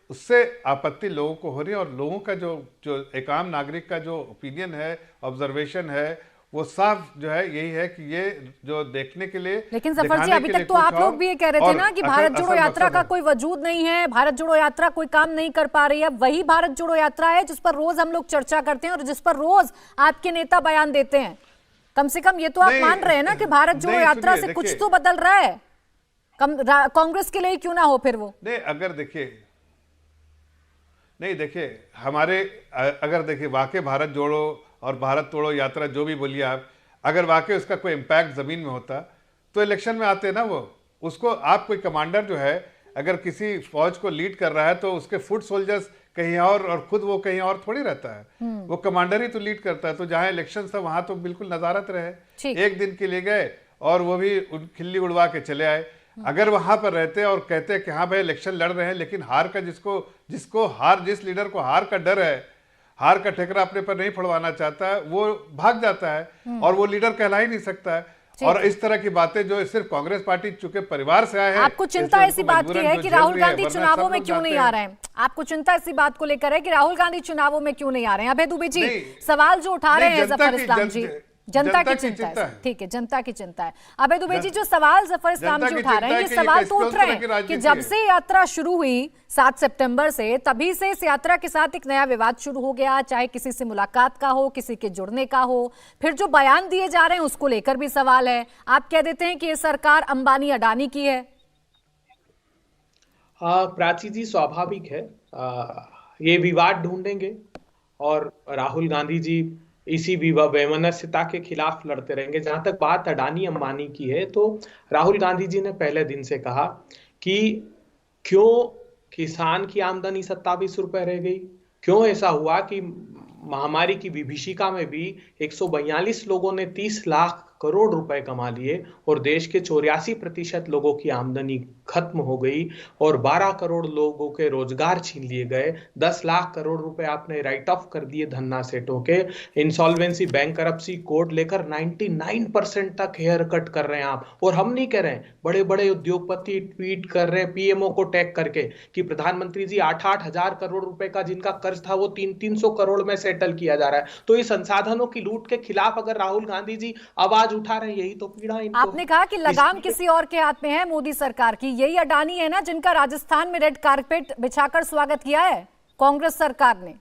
Speaker 4: उससे आपत्ति लोगों को हो रही है, और लोगों का जो एक आम नागरिक का जो ओपिनियन है, ऑब्जर्वेशन है, वो साफ जो है यही है कि ये जो देखने के लिए।
Speaker 1: लेकिन जफर जी, अभी तक तो आप लोग भी ये कह रहे थे ना कि भारत जोड़ो यात्रा का कोई वजूद नहीं है, भारत जोड़ो यात्रा कोई काम नहीं कर पा रही है। वही भारत जोड़ो यात्रा है जिस पर रोज हम लोग चर्चा करते हैं और जिस पर रोज आपके नेता बयान देते हैं। कम से कम ये तो आप मान रहे हैं ना कि भारत जोड़ो यात्रा से कुछ तो बदल रहा है, कांग्रेस के लिए क्यों ना हो फिर वो।
Speaker 4: नहीं, अगर देखिए हमारे, अगर देखिए वाकई भारत जोड़ो और भारत तोड़ो यात्रा जो भी बोलिए आप, अगर वाकई उसका कोई इम्पैक्ट ज़मीन में होता तो इलेक्शन में आते ना वो। उसको आप कोई कमांडर जो है अगर किसी फौज को लीड कर रहा है तो उसके फुट सोल्जर्स कहीं और खुद वो कहीं और थोड़ी रहता है। वो कमांडर ही तो लीड करता है। तो जहां इलेक्शन था वहां तो बिल्कुल नजारत रहे, एक दिन के लिए गए और वो भी खिल्ली उड़वा के चले आए। अगर वहां पर रहते और कहते कि हाँ भाई इलेक्शन लड़ रहे हैं, लेकिन हार का जिस लीडर को हार का डर है, हार का ठेकरा अपने पर नहीं पड़वाना चाहता है, वो भाग जाता है और वो लीडर कहला ही नहीं सकता है। और इस तरह की बातें जो सिर्फ कांग्रेस पार्टी चूंकि परिवार से आए हैं,
Speaker 1: आपको चिंता इसी बात की है कि राहुल गांधी चुनावों में क्यों नहीं आ रहे हैं? आपको चिंता इसी बात को लेकर है कि राहुल गांधी चुनावों में क्यों नहीं आ रहे हैं? अभय दुबे जी, सवाल जो उठा रहे हैं जफर इस्लाम जी, जनता की चिंता है। ठीक है, जनता की चिंता है। अभय दुबे जी, जो सवाल जफर इस्लाम जी उठा रहे हैं, ये सवाल तो उठ रहे हैं कि जब से यात्रा शुरू हुई 7 सितंबर से, तभी से इस यात्रा के साथ एक नया विवाद शुरू हो गया, चाहे किसी से मुलाकात का हो, किसी के जुड़ने का हो। फिर जो बयान दिए जा रहे हैं उसको लेकर भी सवाल है। आप कह देते हैं कि ये सरकार अंबानी अडानी की है।
Speaker 3: प्राची जी, स्वाभाविक है, ये विवाद ढूंढेंगे और राहुल गांधी जी इसी वैमनस्यता के खिलाफ लड़ते रहेंगे। जहां तक बात अडानी अंबानी की है, तो राहुल गांधी जी ने पहले दिन से कहा कि क्यों किसान की आमदनी 27 रुपए रह गई, क्यों ऐसा हुआ कि महामारी की विभीषिका में भी 142 लोगों ने 30 लाख करोड़ रुपए कमा लिए और देश के 84% लोगों की आमदनी खत्म हो गई और 12 करोड़ लोगों के रोजगार छीन लिए गए। 10 लाख करोड़ रुपए आपने राइट ऑफ कर दिए धन्ना सेठों के। इंसॉल्वेंसी, बैंकरप्सी कोड लेकर 99% तक हेयर कट कर रहे हैं आप। और हम नहीं कह रहे हैं, बड़े बड़े उद्योगपति ट्वीट कर रहे हैं पीएमओ को टैग करके कि प्रधानमंत्री जी 8-8 हजार करोड़ रुपए का जिनका कर्ज था वो 300 करोड़ में सेटल किया जा रहा है। तो इस संसाधनों की लूट के खिलाफ अगर राहुल गांधी जी आवाज उठा रहे हैं, यही तो पीड़ा इनको।
Speaker 1: आपने कहा कि लगाम किसी और के हाथ में है, मोदी सरकार की। यही अडानी है ना जिनका राजस्थान में रेड कारपेट बिछाकर स्वागत किया है कांग्रेस सरकार ने।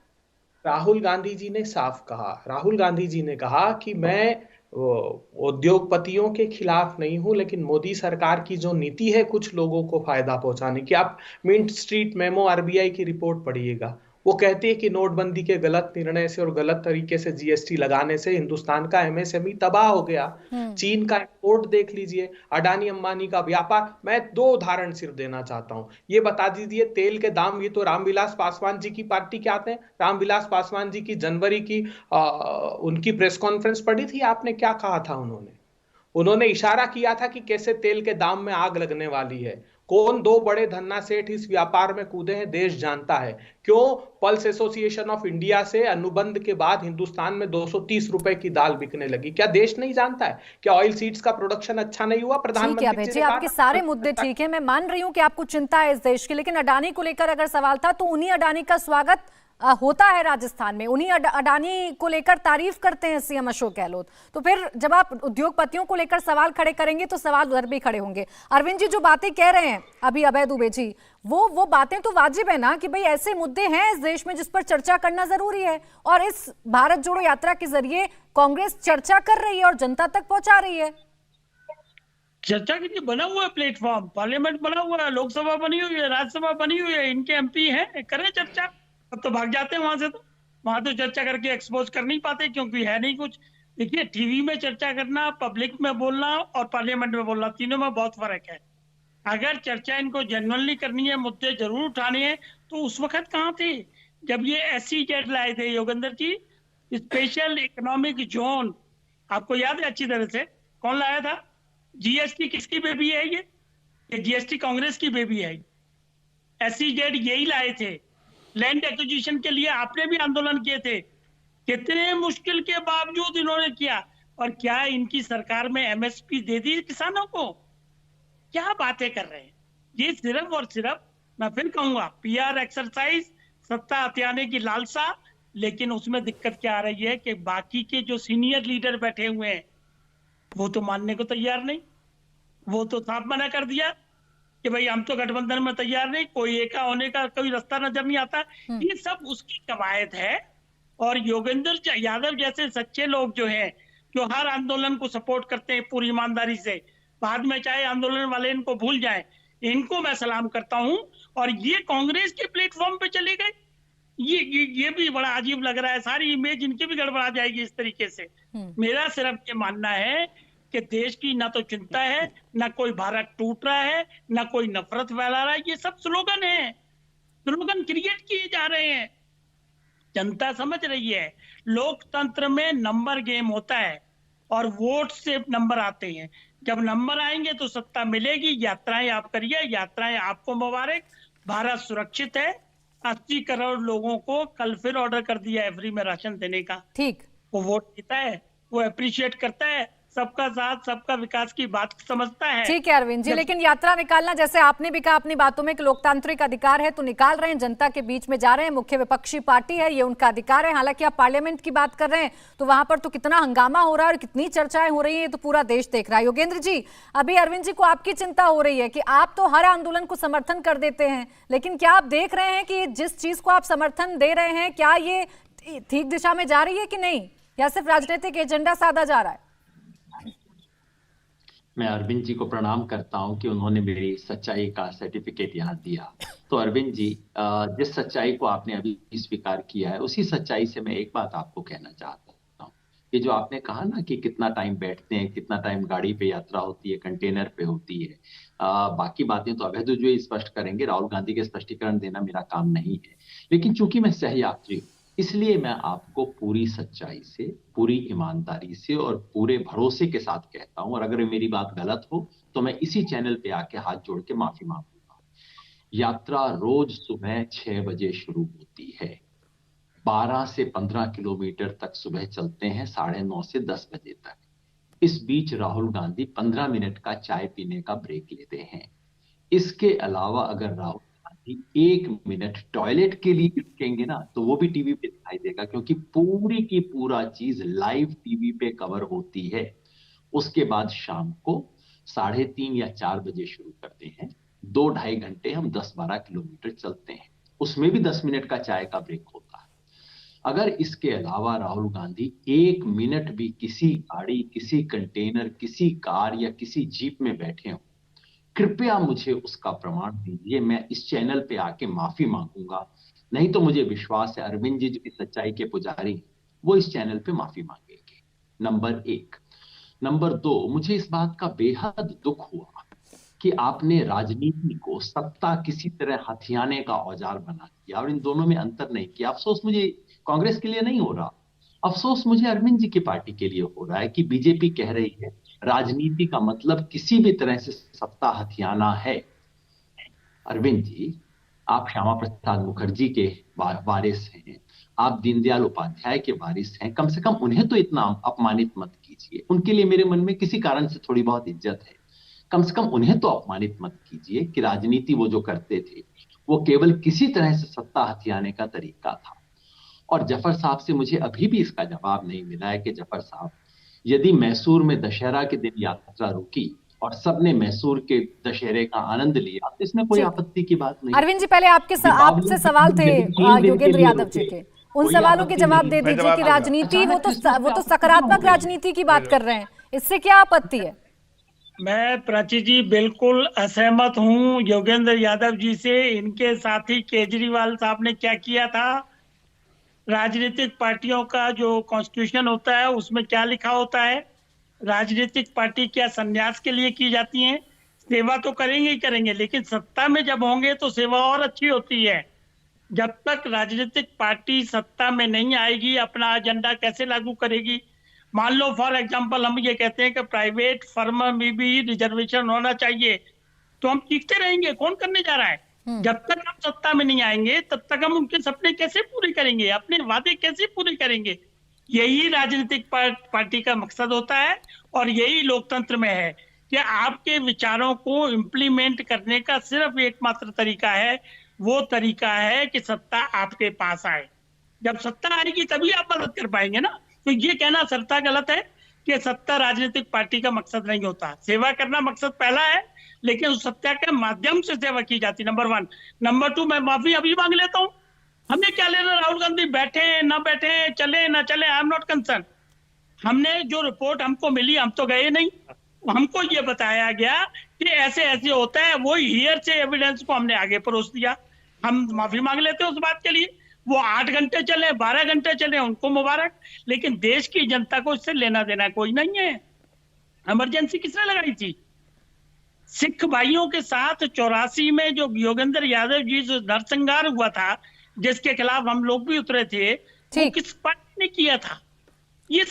Speaker 3: राहुल गांधी जी ने साफ कहा, राहुल गांधी जी ने कहा कि मैं उद्योगपतियों के खिलाफ नहीं हूं, लेकिन मोदी सरकार की जो नीति है कुछ लोगों को फायदा पहुंचाने की। आप मिंट स्ट्रीट मेमो आरबीआई की रिपोर्ट पढ़िएगा, वो कहती है कि नोटबंदी के गलत निर्णय से और गलत तरीके से जीएसटी लगाने से हिंदुस्तान का एमएसएमई तबाह हो गया। चीन का इंपोर्ट देख लीजिए, अडानी अंबानी का व्यापार। मैं 2 उदाहरण सिर्फ देना चाहता हूं, ये बता दीजिए तेल के दाम। ये तो रामविलास पासवान जी की पार्टी के आते हैं। रामविलास पासवान जी की जनवरी की उनकी प्रेस कॉन्फ्रेंस पढ़ी थी आपने? क्या कहा था उन्होंने इशारा किया था कि कैसे तेल के दाम में आग लगने वाली है। कौन 2 बड़े धन्ना सेठ इस व्यापार में कूदे हैं, देश जानता है। क्यों पल्स एसोसिएशन ऑफ इंडिया से अनुबंध के बाद हिंदुस्तान में 230 रुपए की दाल बिकने लगी? क्या देश नहीं जानता है? क्या ऑयल सीड्स का प्रोडक्शन अच्छा नहीं हुआ? प्रधानमंत्री
Speaker 1: जी, आपके सारे मुद्दे ठीक है, मैं मान रही हूं कि आपको चिंता है इस देश की, लेकिन अडानी को लेकर अगर सवाल था तो उन्हीं अडानी का स्वागत होता है राजस्थान में, उन्हीं अडानी को लेकर तारीफ करते हैं सीएम अशोक गहलोत। तो फिर जब आप उद्योगपतियों को लेकर सवाल खड़े करेंगे तो सवाल उधर भी खड़े होंगे। अरविंद जी, जो बातें कह रहे हैं अभी अभय दुबे जी, वो बातें तो वाजिब है ना कि भाई ऐसे मुद्दे हैं इस देश में जिस पर चर्चा करना जरूरी है, और इस भारत जोड़ो यात्रा के जरिए कांग्रेस चर्चा कर रही है और जनता तक पहुंचा रही है।
Speaker 6: चर्चा के लिए बना हुआ है प्लेटफॉर्म, पार्लियामेंट बना हुआ है, लोकसभा बनी हुई है, राज्यसभा बनी हुई है, इनके एमपी हैं, करें चर्चा। अब तो भाग जाते हैं वहां से, तो वहां तो चर्चा करके एक्सपोज कर नहीं पाते क्योंकि है नहीं कुछ। देखिए, टीवी में चर्चा करना, पब्लिक में बोलना और पार्लियामेंट में बोलना, तीनों में बहुत फर्क है। अगर चर्चा इनको जेन्युइनली करनी है, मुद्दे जरूर उठाने हैं, तो उस वक्त कहाँ थे जब ये SEZ लाए थे Yogendra ji, special economic zone? आपको याद है अच्छी तरह से कौन लाया था? जीएसटी किसकी बेबी है? ये जीएसटी कांग्रेस की बेबी है। SEZ यही लाए थे। लैंड एक्विजिशन के लिए आपने भी आंदोलन किए थे, कितने मुश्किल के बावजूद इन्होंने किया। और क्या इनकी सरकार में MSP दे दी किसानों को? क्या बातें कर रहे हैं? ये सिर्फ और सिर्फ, मैं फिर कहूंगा, PR एक्सरसाइज, सत्ता हथियाने की लालसा। लेकिन उसमें दिक्कत क्या आ रही है कि बाकी के जो सीनियर लीडर बैठे हुए हैं वो तो मानने को तैयार नहीं। वो तो साफ मना कर दिया कि भाई हम तो गठबंधन में तैयार नहीं, कोई एका होने का कोई रास्ता नजर नहीं आता। ये सब उसकी कवायद है। और योगेंद्र यादव जैसे सच्चे लोग जो हैं, जो हर आंदोलन को सपोर्ट करते हैं पूरी ईमानदारी से, बाद में चाहे आंदोलन वाले इनको भूल जाएं, इनको मैं सलाम करता हूं। और ये कांग्रेस के प्लेटफॉर्म पे चले गए, ये भी बड़ा अजीब लग रहा है। सारी इमेज इनकी भी गड़बड़ा जाएगी इस तरीके से। मेरा सिर्फ ये मानना है कि देश की ना तो चिंता है, ना कोई भारत टूट रहा है, ना कोई नफरत फैला रहा है। ये सब स्लोगन है स्लोगन क्रिएट किए जा रहे हैं। जनता समझ रही है लोकतंत्र में नंबर गेम होता है और वोट से नंबर आते हैं। जब नंबर आएंगे तो सत्ता मिलेगी। यात्राएं आप करिए, यात्राएं आपको मुबारक। भारत सुरक्षित है। 80 करोड़ लोगों को कल फिर ऑर्डर कर दिया है फ्री में राशन देने का।
Speaker 1: ठीक,
Speaker 6: वो वोट देता है, वो अप्रिशिएट करता है, सबका साथ सबका विकास की बात समझता है।
Speaker 1: ठीक है अरविंद जी, लेकिन यात्रा निकालना, जैसे आपने भी कहा अपनी बातों में कि लोकतांत्रिक अधिकार है, तो निकाल रहे हैं, जनता के बीच में जा रहे हैं, मुख्य विपक्षी पार्टी है, ये उनका अधिकार है। हालांकि आप पार्लियामेंट की बात कर रहे हैं तो वहां पर तो कितना हंगामा हो रहा है और कितनी चर्चाएं हो रही है, ये तो पूरा देश देख रहा है। योगेंद्र जी, अभी अरविंद जी को आपकी चिंता हो रही है कि आप तो हर आंदोलन को समर्थन कर देते हैं, लेकिन क्या आप देख रहे हैं कि जिस चीज को आप समर्थन दे रहे हैं क्या ये ठीक दिशा में जा रही है कि नहीं, या सिर्फ राजनीतिक एजेंडा साधा जा रहा है?
Speaker 5: मैं अरविंद जी को प्रणाम करता हूं कि उन्होंने मेरी सच्चाई का सर्टिफिकेट यहाँ दिया। तो अरविंद जी, जिस सच्चाई को आपने अभी स्वीकार किया है, उसी सच्चाई से मैं एक बात आपको कहना चाहता हूँ। ये जो आपने कहा ना कि कितना टाइम बैठते हैं, कितना टाइम गाड़ी पे यात्रा होती है, कंटेनर पे होती है, बाकी बातें तो अवैध जो स्पष्ट करेंगे। राहुल गांधी के स्पष्टीकरण देना मेरा काम नहीं है, लेकिन चूंकि मैं सहयात्री हूँ इसलिए मैं आपको पूरी सच्चाई से, पूरी ईमानदारी से और पूरे भरोसे के साथ कहता हूं, और अगर मेरी बात गलत हो तो मैं इसी चैनल पे आके हाथ जोड़ के माफी मांगूंगा। यात्रा रोज सुबह 6 बजे शुरू होती है, 12 से 15 किलोमीटर तक सुबह चलते हैं, 9:30 से 10 बजे तक। इस बीच राहुल गांधी 15 मिनट का चाय पीने का ब्रेक लेते हैं। इसके अलावा अगर राहुल 1 मिनट टॉयलेट के लिए रुकेंगे ना तो वो भी टीवी पे दिखाई देगा, क्योंकि पूरी की पूरा चीज लाइव टीवी पे कवर होती है। उसके बाद शाम को 3:30 या 4 बजे शुरू करते हैं, 2-2.5 घंटे हम 10-12 किलोमीटर चलते हैं, उसमें भी 10 मिनट का चाय का ब्रेक होता है। अगर इसके अलावा राहुल गांधी 1 मिनट भी किसी गाड़ी, किसी कंटेनर, किसी कार या किसी जीप में बैठे हो, कृपया मुझे उसका प्रमाण दीजिए। मैं इस चैनल पे आके माफी मांगूंगा। नहीं तो मुझे विश्वास है अरविंद जी जो सच्चाई के पुजारी, वो इस चैनल पे माफी मांगेंगे। नंबर 1। नंबर 2, मुझे इस बात का बेहद दुख हुआ कि आपने राजनीति को सत्ता किसी तरह हथियाने का औजार बना दिया और इन दोनों में अंतर नहीं किया। अफसोस मुझे कांग्रेस के लिए नहीं हो रहा, अफसोस मुझे अरविंद जी की पार्टी के लिए हो रहा है कि बीजेपी कह रही है राजनीति का मतलब किसी भी तरह से सत्ता हथियाना है। अरविंद जी, आप श्यामा प्रसाद मुखर्जी के वारिस हैं, आप दीनदयाल उपाध्याय के वारिस हैं, कम से कम उन्हें तो इतना अपमानित मत कीजिए। उनके लिए मेरे मन में किसी कारण से थोड़ी बहुत इज्जत है, कम से कम उन्हें तो अपमानित मत कीजिए कि राजनीति वो जो करते थे वो केवल किसी तरह से सत्ता हथियाने का तरीका था। और जफर साहब से मुझे अभी भी इसका जवाब नहीं मिला है कि जफर साहब, यदि मैसूर में दशहरा के दिन यात्रा रुकी और सबने मैसूर के दशहरे का आनंद लिया तो इसमें कोई आपत्ति की बात नहीं।
Speaker 1: अरविंद जी, पहले आपसे सवाल थे योगेंद्र यादव जी के, उन सवालों के जवाब दे दीजिए कि राजनीति वो तो सकारात्मक राजनीति की बात कर रहे हैं, इससे क्या आपत्ति है?
Speaker 6: मैं प्राची जी बिल्कुल असहमत हूं योगेंद्र यादव जी से। इनके साथी केजरीवाल साहब ने क्या किया था, राजनीतिक पार्टियों का जो कॉन्स्टिट्यूशन होता है उसमें क्या लिखा होता है, राजनीतिक पार्टी क्या संन्यास के लिए की जाती है, सेवा तो करेंगे ही करेंगे, लेकिन सत्ता में जब होंगे तो सेवा और अच्छी होती है। जब तक राजनीतिक पार्टी सत्ता में नहीं आएगी अपना एजेंडा कैसे लागू करेगी? मान लो फॉर एग्जांपल हम ये कहते हैं कि प्राइवेट फर्म में भी रिजर्वेशन होना चाहिए, तो हम चीखते रहेंगे, कौन करने जा रहा है? जब तक हम सत्ता में नहीं आएंगे तब तक हम उनके सपने कैसे पूरे करेंगे, अपने वादे कैसे पूरे करेंगे? यही राजनीतिक पार्टी का मकसद होता है और यही लोकतंत्र में है कि आपके विचारों को इम्प्लीमेंट करने का सिर्फ एकमात्र तरीका है, वो तरीका है कि सत्ता आपके पास आए। जब सत्ता आएगी तभी आप मदद कर पाएंगे ना। तो ये कहना सत्ता गलत है कि सत्ता राजनीतिक पार्टी का मकसद नहीं होता। सेवा करना मकसद पहला है, लेकिन उस सत्ता के माध्यम से सेवा की जाती, नंबर 1। नंबर 2, मैं माफी अभी मांग लेता हूँ, हमें क्या लेना राहुल गांधी बैठे ना बैठे, चले ना चले, आई एम नॉट कंसर्न। हमने जो रिपोर्ट हमको मिली, हम तो गए नहीं, हमको ये बताया गया कि ऐसे ऐसे होता है, वो हियर से एविडेंस को हमने आगे परोस दिया। हम माफी मांग लेते हैं उस बात के लिए। वो 8 घंटे चले, 12 घंटे चले, उनको मुबारक, लेकिन देश की जनता को इससे लेना देना कोई नहीं है। इमरजेंसी किसने लगाई थी? सिख भाइयों के साथ 84 में जो योगेंद्र यादव जी से नरसंहार हुआ था, जिसके खिलाफ हम लोग भी उतरे थे, वो
Speaker 1: ठीक।
Speaker 6: किस पार्टी ने किया था? ये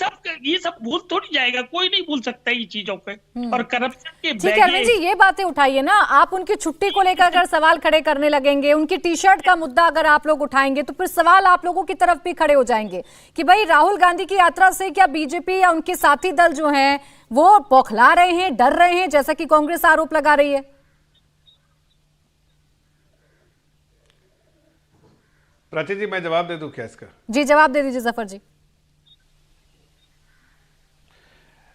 Speaker 6: सब भूल थोड़ी जाएगा, कोई नहीं भूल सकता ये चीजों पे। और करप्शन के
Speaker 1: ठीक है अरविंद जी, ये बातें उठाइए ना। आप उनकी छुट्टी को लेकर अगर सवाल खड़े करने लगेंगे, उनकी टी शर्ट का मुद्दा अगर आप लोग उठाएंगे, तो फिर सवाल आप लोगों की तरफ भी खड़े हो जाएंगे कि भाई राहुल गांधी की यात्रा से क्या बीजेपी या उनके साथी दल जो हैं वो बौखला रहे हैं, डर रहे हैं, जैसा कि कांग्रेस आरोप लगा रही है?
Speaker 4: प्राची जी, मैं जवाब दे दूं क्या इसका?
Speaker 1: जी जवाब दे दीजिए जफर जी।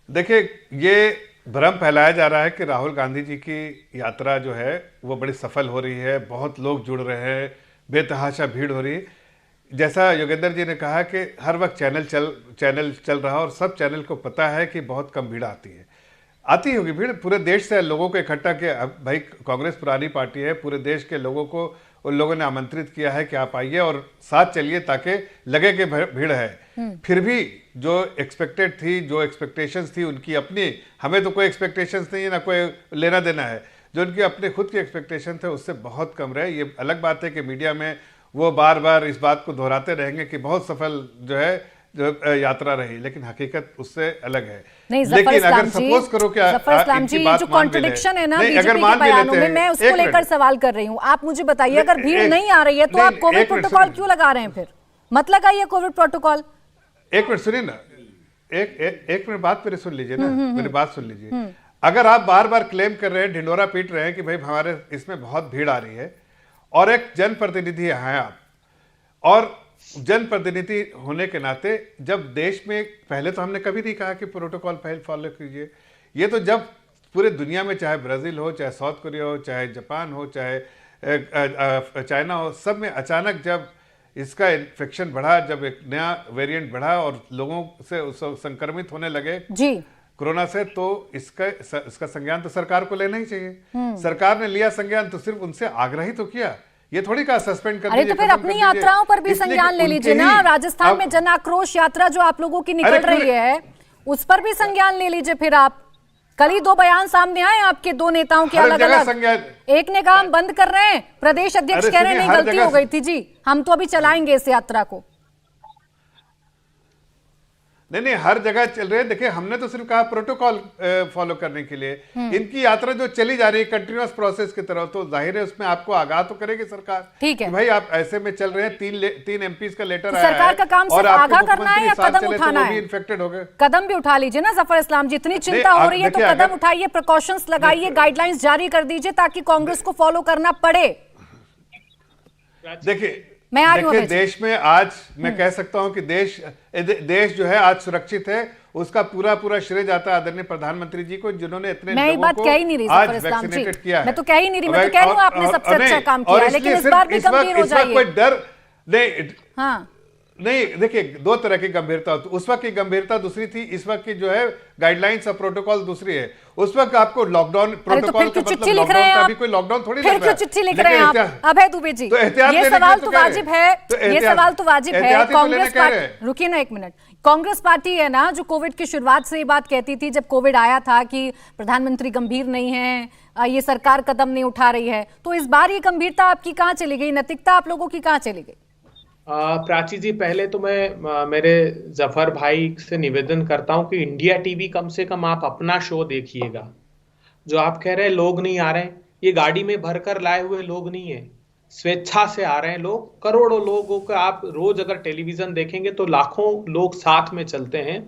Speaker 4: देखिए, ये भ्रम फैलाया जा रहा है कि राहुल गांधी जी की यात्रा जो है वो बड़ी सफल हो रही है, बहुत लोग जुड़ रहे हैं, बेतहाशा भीड़ हो रही है। जैसा योगेंद्र जी ने कहा कि हर वक्त चैनल चल रहा है और सब चैनल को पता है कि बहुत कम भीड़ आती होगी भीड़। पूरे देश से लोगों को इकट्ठा किया। अब भाई कांग्रेस पुरानी पार्टी है, पूरे देश के लोगों को उन लोगों ने आमंत्रित किया है कि आप आइए और साथ चलिए ताकि लगे कि भीड़ है। फिर भी जो एक्सपेक्टेड थी, जो एक्सपेक्टेशंस थी उनकी अपनी, हमें तो कोई एक्सपेक्टेशंस नहीं है, ना कोई लेना देना है, जो उनके अपने खुद के एक्सपेक्टेशन थे उससे बहुत कम रहे। ये अलग बात है कि मीडिया में वो बार बार इस बात को दोहराते रहेंगे कि बहुत सफल जो है जो यात्रा रही, लेकिन हकीकत उससे अलग है।
Speaker 1: नहीं,
Speaker 4: लेकिन अगर सपोज करो कि
Speaker 1: जी जो कॉन्ट्रडिक्शन है ना बीजेपी के बयानों में, मैं उसको लेकर सवाल कर रही हूँ। आप मुझे बताइए, अगर भीड़ नहीं आ रही है तो आप कोविड प्रोटोकॉल क्यों लगा रहे हैं? फिर मत लगाइए कोविड प्रोटोकॉल।
Speaker 4: एक मिनट सुनिए ना, एक मिनट बात मेरी सुन लीजिए ना, मेरी बात सुन लीजिए। अगर आप बार बार क्लेम कर रहे हैं, ढिंडोरा पीट रहे हैं कि भाई हमारे इसमें बहुत भीड़ आ रही है, और एक जनप्रतिनिधि हैं आप, और जनप्रतिनिधि होने के नाते जब देश में, पहले तो हमने कभी नहीं कहा कि प्रोटोकॉल फॉलो कीजिए, ये तो जब पूरे दुनिया में, चाहे ब्राजील हो, चाहे साउथ कोरिया हो, चाहे जापान हो, चाहे चाइना हो, सब में अचानक जब इसका इन्फेक्शन बढ़ा, जब एक नया वेरिएंट बढ़ा और लोगों से संक्रमित होने लगे जी कोरोना से, तो इसका संज्ञान तो सरकार को लेना ही चाहिए। सरकार ने लिया संज्ञान, तो सिर्फ उनसे आग्रह ही तो किया, ये थोड़ी कहा सस्पेंड कर दीजिए।
Speaker 1: अरे तो फिर अपनी यात्राओं पर भी संज्ञान ले लीजिए ना। राजस्थान में जन आक्रोश यात्रा जो आप लोगों की निकल रही है, उस पर भी संज्ञान ले लीजिए। फिर आप कल ही 2 बयान सामने आए आपके 2 नेताओं के अलग अलग। एक ने कहा हम बंद कर रहे हैं, प्रदेश अध्यक्ष कह रहे हैं नहीं गलती हो गई थी जी, हम तो अभी चलाएंगे इस यात्रा को।
Speaker 4: नहीं, हर जगह चल रहे हैं। देखिए, हमने तो सिर्फ कहा प्रोटोकॉल फॉलो करने के लिए। इनकी यात्रा जो चली जा रही है कंटिन्यूअस प्रोसेस की तरह, तो जाहिर है उसमें आपको आगाह तो करेगी सरकार। ठीक है भाई, आप ऐसे में चल रहे हैं, 3 एमपीज का लेटर आया है,
Speaker 1: सरकार का काम सिर्फ आगाह करना है या कदम उठाना है?
Speaker 4: इन्फेक्टेड हो गए,
Speaker 1: कदम भी उठा लीजिए ना जफर इस्लाम जी। इतनी चिंता हो रही है तो कदम उठाइए, प्रिकॉशंस लगाइए, गाइडलाइंस जारी कर दीजिए ताकि कांग्रेस को फॉलो करना पड़े।
Speaker 4: देखिए, देश में आज मैं कह सकता हूं कि देश जो है आज सुरक्षित है, उसका पूरा श्रेय जाता है आदरणीय प्रधानमंत्री जी को, जिन्होंने इतने लोगों को आज वैक्सीनेटेड किया है।
Speaker 1: मैं तो कह ही नहीं रही, मैं तो कह रही हूं आपने सबसे अच्छा काम किया है, लेकिन इस बार भी गंभीर हो जाइए।
Speaker 4: कोई डर नहीं, देखिए 2 तरह की गंभीरता होती है। उस वक्त की गंभीरता दूसरी थी, इस वक्त की जो है गाइडलाइंस और प्रोटोकॉल दूसरी है। उस वक्त आपको लॉकडाउन प्रोटोकॉल का मतलब लॉकडाउन था, अभी कोई लॉकडाउन थोड़ी लग रहा है।
Speaker 1: चिट्ठी लिख रहे हैं आप अभय दुबे जी, ये सवाल तो वाजिब है, ये सवाल तो वाजिब है। कांग्रेस पार्टी, रुकिए ना एक मिनट, कांग्रेस पार्टी है ना जो कोविड की शुरुआत से ये बात कहती थी जब कोविड आया था कि प्रधानमंत्री गंभीर नहीं है, ये सरकार कदम नहीं उठा रही है, तो इस बार ये गंभीरता आपकी कहाँ चली गई, नैतिकता आप लोगों की कहाँ चली गई?
Speaker 3: प्राची जी, पहले तो मैं मेरे जफर भाई से निवेदन करता हूं कि इंडिया टीवी कम से कम आप अपना शो देखिएगा। जो आप कह रहे हैं लोग नहीं आ रहे हैं, ये गाड़ी में भरकर लाए हुए लोग नहीं है, स्वेच्छा से आ रहे हैं लोग। करोड़ों लोगों का आप रोज अगर टेलीविजन देखेंगे तो लाखों लोग साथ में चलते हैं।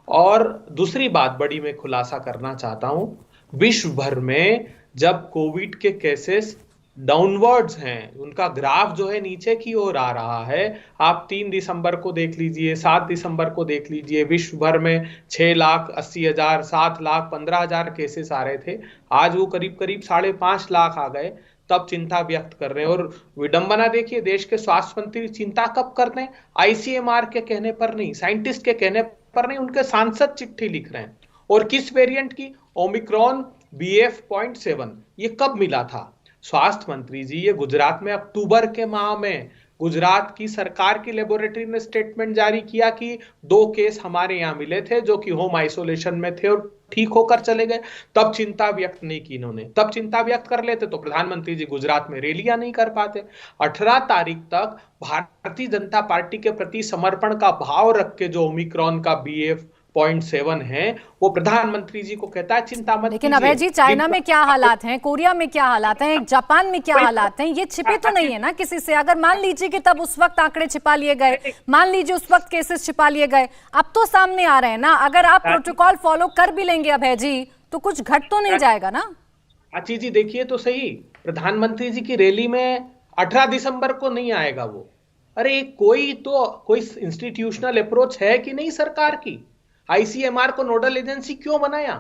Speaker 3: और दूसरी बात बड़ी मैं खुलासा करना चाहता हूं, विश्व भर में जब कोविड के केसेस डाउनवर्ड्स हैं, उनका ग्राफ जो है नीचे की ओर आ रहा है। आप 3 दिसंबर को देख लीजिए, 7 दिसंबर को देख लीजिए, विश्व भर में 6,80,000, 7 लाख 15,000 केसेस आ रहे थे, आज वो करीब 5.5 लाख आ गए। तब चिंता व्यक्त कर रहे हैं। और विडंबना देखिए, देश के स्वास्थ्य मंत्री चिंता कब करते हैं? ICMR के कहने पर नहीं, साइंटिस्ट के कहने पर नहीं, उनके सांसद चिट्ठी लिख रहे हैं। और किस वेरिएंट की? Omicron BF.7। ये कब मिला था? स्वास्थ्य मंत्री जी, ये गुजरात में अक्टूबर के माह में गुजरात की सरकार की लेबोरेटरी ने स्टेटमेंट जारी किया कि 2 केस हमारे यहां मिले थे जो कि होम आइसोलेशन में थे और ठीक होकर चले गए। तब चिंता व्यक्त नहीं की इन्होंने। तब चिंता व्यक्त कर लेते तो प्रधानमंत्री जी गुजरात में रैलियां नहीं कर पाते। 18 तारीख तक भारतीय जनता पार्टी के प्रति समर्पण का भाव रख के जो ओमिक्रॉन का BF.7 है वो प्रधानमंत्री जी को कहता है चिंता मत
Speaker 1: लेकिन
Speaker 3: कीजिए।
Speaker 1: अभय जी, चाइना में क्या हालात हैं, कोरिया में क्या हालात हैं, जापान में क्या हालात हैं, ये छिपे तो नहीं है ना किसी से। अगर मान लीजिए कि तब उस वक्त आंकड़े छिपा लिए गए, मान लीजिए उस वक्त केसेस छिपा लिए गए, अब तो सामने आ रहे हैं ना। अगर आप प्रोटोकॉल फॉलो कर भी लेंगे अभय जी तो कुछ घट तो नहीं जाएगा ना।
Speaker 3: आची जी देखिए तो सही, प्रधानमंत्री जी की रैली में 18 दिसंबर को नहीं आएगा वो। अरे कोई इंस्टीट्यूशनल अप्रोच है कि नहीं सरकार की? ICMR को नोडल एजेंसी क्यों बनाया?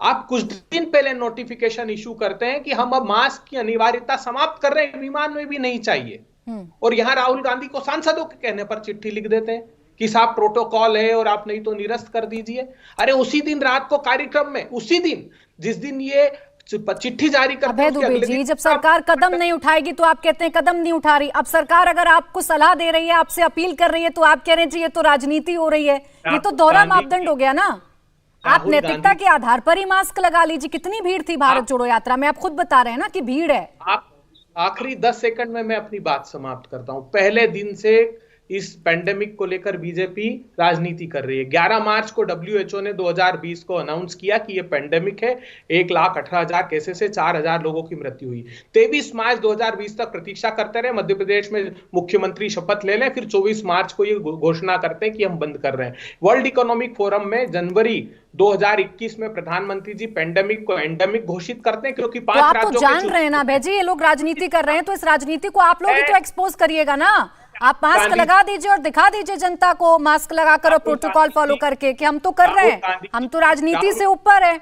Speaker 3: आप कुछ दिन पहले नोटिफिकेशन इशू करते हैं कि हम अब मास्क की अनिवार्यता समाप्त कर रहे हैं, विमान में भी नहीं चाहिए। और यहां राहुल गांधी को सांसदों के कहने पर चिट्ठी लिख देते हैं कि साहब प्रोटोकॉल है और आप नहीं तो निरस्त कर दीजिए। अरे उसी दिन रात को कार्यक्रम में, उसी दिन जिस दिन ये चिट्ठी जारी करते
Speaker 1: अभय दुबे जी, जब सरकार कदम नहीं उठाएगी तो आप कहते हैं कदम नहीं उठा रही। अब सरकार अगर आपको सलाह दे रही है, आपसे अपील कर रही है, तो आप कह रहे हैं जी ये तो राजनीति हो रही है। ये तो दोहरा मापदंड हो गया ना। आप नैतिकता के आधार पर ही मास्क लगा लीजिए। कितनी भीड़ थी भारत जोड़ो यात्रा में, आप खुद बता रहे हैं ना कि भीड़ है।
Speaker 3: आप आखिरी 10 सेकंड में मैं अपनी बात समाप्त करता हूं। पहले दिन से इस पेंडेमिक को लेकर बीजेपी राजनीति कर रही है। 11 मार्च को WHO ने 2020 को अनाउंस किया कि ये पेंडेमिक है। 1,18,000 केसेस से 4,000 लोगों की मृत्यु हुई। 23 मार्च 2020 तक प्रतीक्षा करते रहे, मध्य प्रदेश में मुख्यमंत्री शपथ ले लें, फिर 24 मार्च को ये घोषणा करते हैं कि हम बंद कर रहे हैं। वर्ल्ड इकोनॉमिक फोरम में जनवरी 2021 में प्रधानमंत्री जी पेंडेमिक को एंडेमिक घोषित करते हैं, क्योंकि 5
Speaker 1: आप
Speaker 3: राज्यों
Speaker 1: तो जान रहे हैं ना भैया जी, ये लोग राजनीति कर रहे हैं, तो इस राजनीति को आप लोग ही तो एक्सपोज करिएगा ना। आप मास्क लगा दीजिए और दिखा दीजिए जनता को मास्क लगाकर और प्रोटोकॉल फॉलो करके कि हम तो कर रहे हैं, हम तो राजनीति से ऊपर है।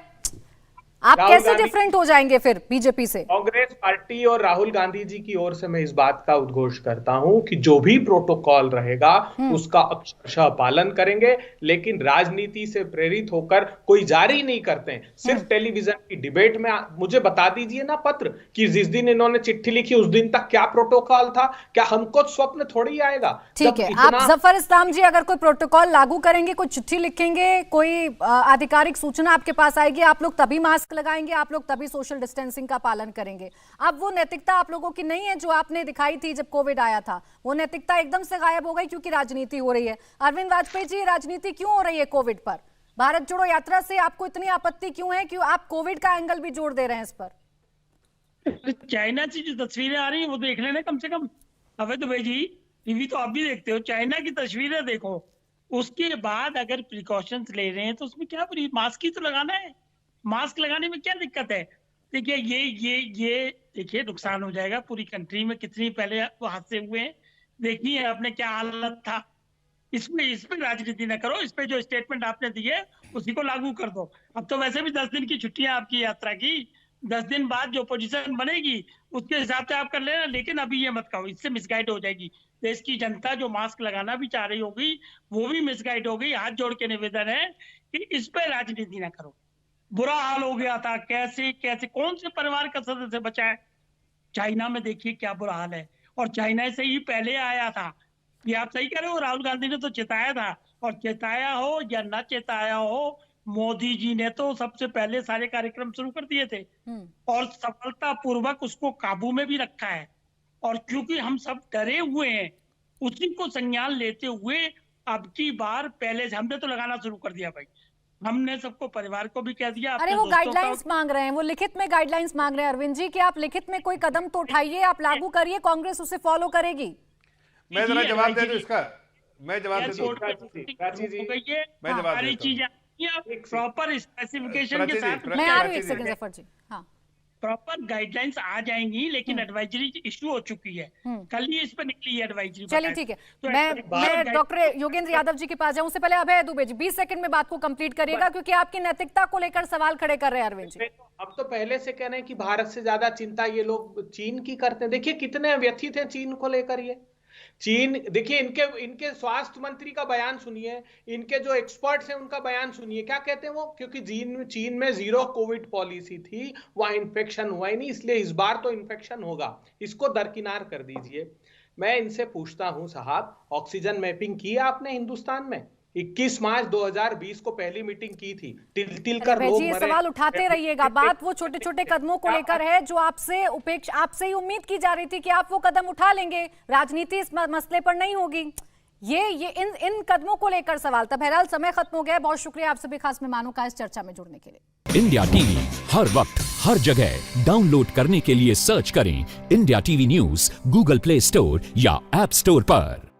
Speaker 1: आप कैसे डिफरेंट हो जाएंगे फिर बीजेपी से?
Speaker 3: कांग्रेस पार्टी और राहुल गांधी जी की ओर से मैं इस बात का उद्घोष करता हूं कि जो भी प्रोटोकॉल रहेगा उसका अक्षरशः पालन करेंगे, लेकिन राजनीति से प्रेरित होकर कोई जारी नहीं करते हैं। सिर्फ टेलीविजन की डिबेट में मुझे बता दीजिए ना पत्र कि जिस दिन इन्होंने चिट्ठी लिखी उस दिन तक क्या प्रोटोकॉल था। क्या हमको स्वप्न थोड़ी आएगा?
Speaker 1: ठीक है, आप जफर इस्लाम जी अगर कोई प्रोटोकॉल लागू करेंगे, कोई चिट्ठी लिखेंगे, कोई आधिकारिक सूचना आपके पास आएगी, आप लोग तभी मास्क लगाएंगे, आप लोग तभी सोशल डिस्टेंसिंग का पालन करेंगे। अब वो नैतिकता आप लोगों की नहीं है जो आपने दिखाई थी जब कोविड आया था। वो नैतिकता एकदम से गायब हो गई क्योंकि राजनीति हो रही है। अरविंद वाजपेयी जी, राजनीति क्यों हो रही है कोविड पर? भारत जोड़ो यात्रा से आपको इतनी आपत्ति क्यों है? क्यों आप कोविड का एंगल भी जोड़ दे रहे हैं इस पर?
Speaker 6: चाइना की जो तस्वीरें आ रही है वो देख लेना कम से कम। अवैध भाई जी, टीवी तो आप भी देखते हो, चाइना की तस्वीरें देखो। उसके बाद अगर प्रिकॉशंस ले रहे हैं तो उसमें क्या बुरी, मास्क ही तो लगाना है। मास्क लगाने में क्या दिक्कत है? देखिए ये देखिए नुकसान हो जाएगा पूरी कंट्री में। कितनी पहले हादसे हुए हैं, देखिए आपने क्या हालत था। इस पे राजनीति न करो। इस पे जो स्टेटमेंट आपने दी है उसी को लागू कर दो। अब तो वैसे भी 10 दिन की छुट्टी है आपकी यात्रा की। 10 दिन बाद जो पोजीशन बनेगी उसके हिसाब से आप कर लेना, लेकिन अभी ये मत कहो, इससे मिसगाइड हो जाएगी। देश की जनता जो मास्क लगाना भी चाह रही होगी वो भी मिसगाइड होगी। हाथ जोड़ के निवेदन है कि इस पे राजनीति ना करो। बुरा हाल हो गया था, कैसे कैसे कौन से परिवार का सदस्य बचा है? चाइना में देखिए क्या बुरा हाल है, और चाइना से ही पहले आया था। ये आप सही कह रहे हो, राहुल गांधी ने तो चेताया था, और चेताया हो या ना चेताया हो, मोदी जी ने तो सबसे पहले सारे कार्यक्रम शुरू कर दिए थे और सफलतापूर्वक उसको काबू में भी रखा है। और क्योंकि हम सब डरे हुए हैं, उसी को संज्ञान लेते हुए अब की बार पहले से हमने तो लगाना शुरू कर दिया भाई। हमने सबको, परिवार को भी कह दिया।
Speaker 1: अरे वो गाइडलाइंस मांग रहे हैं, वो लिखित में गाइडलाइंस मांग रहे हैं अरविंद जी कि आप लिखित में कोई कदम तो उठाइए, आप लागू करिए, कांग्रेस उसे फॉलो करेगी।
Speaker 4: मैं जरा जवाब दे दूं इसका, मैं जवाब दे दूं।
Speaker 6: सारी चीजें प्रॉपर स्पेसिफिकेशन के साथ।
Speaker 1: मैं आ रही हूं, एक सेकंड जफर जी। हाँ,
Speaker 6: प्रॉपर गाइडलाइंस आ जाएंगी, लेकिन एडवाइजरी इशू हो चुकी है। कल ही इस पर निकली है एडवाइजरी।
Speaker 1: चलिए ठीक है, तो मैं डॉक्टर योगेंद्र यादव जी के पास जाऊं, उससे पहले अभय दुबे जी 20 सेकंड में बात को कंप्लीट करिएगा, क्योंकि आपकी नैतिकता को लेकर सवाल खड़े कर रहे हैं अरविंद जी।
Speaker 3: अब तो पहले से कह रहे हैं कि भारत से ज्यादा चिंता ये लोग चीन की करते हैं। देखिए कितने व्यथित हैं चीन को लेकर। ये चीन, देखिए इनके स्वास्थ्य मंत्री का बयान सुनिए, इनके जो एक्सपर्ट्स हैं उनका बयान सुनिए, क्या कहते हैं वो। क्योंकि चीन में 0 कोविड पॉलिसी थी, वहां इन्फेक्शन हुआ ही नहीं, इसलिए इस बार तो इन्फेक्शन होगा, इसको दरकिनार कर दीजिए। मैं इनसे पूछता हूं साहब, ऑक्सीजन मैपिंग की है आपने हिंदुस्तान में? 21 मार्च 2020 को पहली मीटिंग की थी, तिल तिल कर
Speaker 1: अरे
Speaker 3: लोग
Speaker 1: जी, ये
Speaker 3: मरे।
Speaker 1: सवाल उठाते रहिएगा। बात वो छोटे छोटे कदमों को लेकर है जो आपसे ही उम्मीद की जा रही थी कि आप वो कदम उठा लेंगे, राजनीति इस मसले पर नहीं होगी। ये इन कदमों को लेकर सवाल था। बहरहाल समय खत्म हो गया। बहुत शुक्रिया आप सभी खास मेहमानों का इस चर्चा में जुड़ने के लिए।
Speaker 7: इंडिया टीवी हर वक्त हर जगह डाउनलोड करने के लिए सर्च करें India TV news Google play store या ऐप स्टोर पर।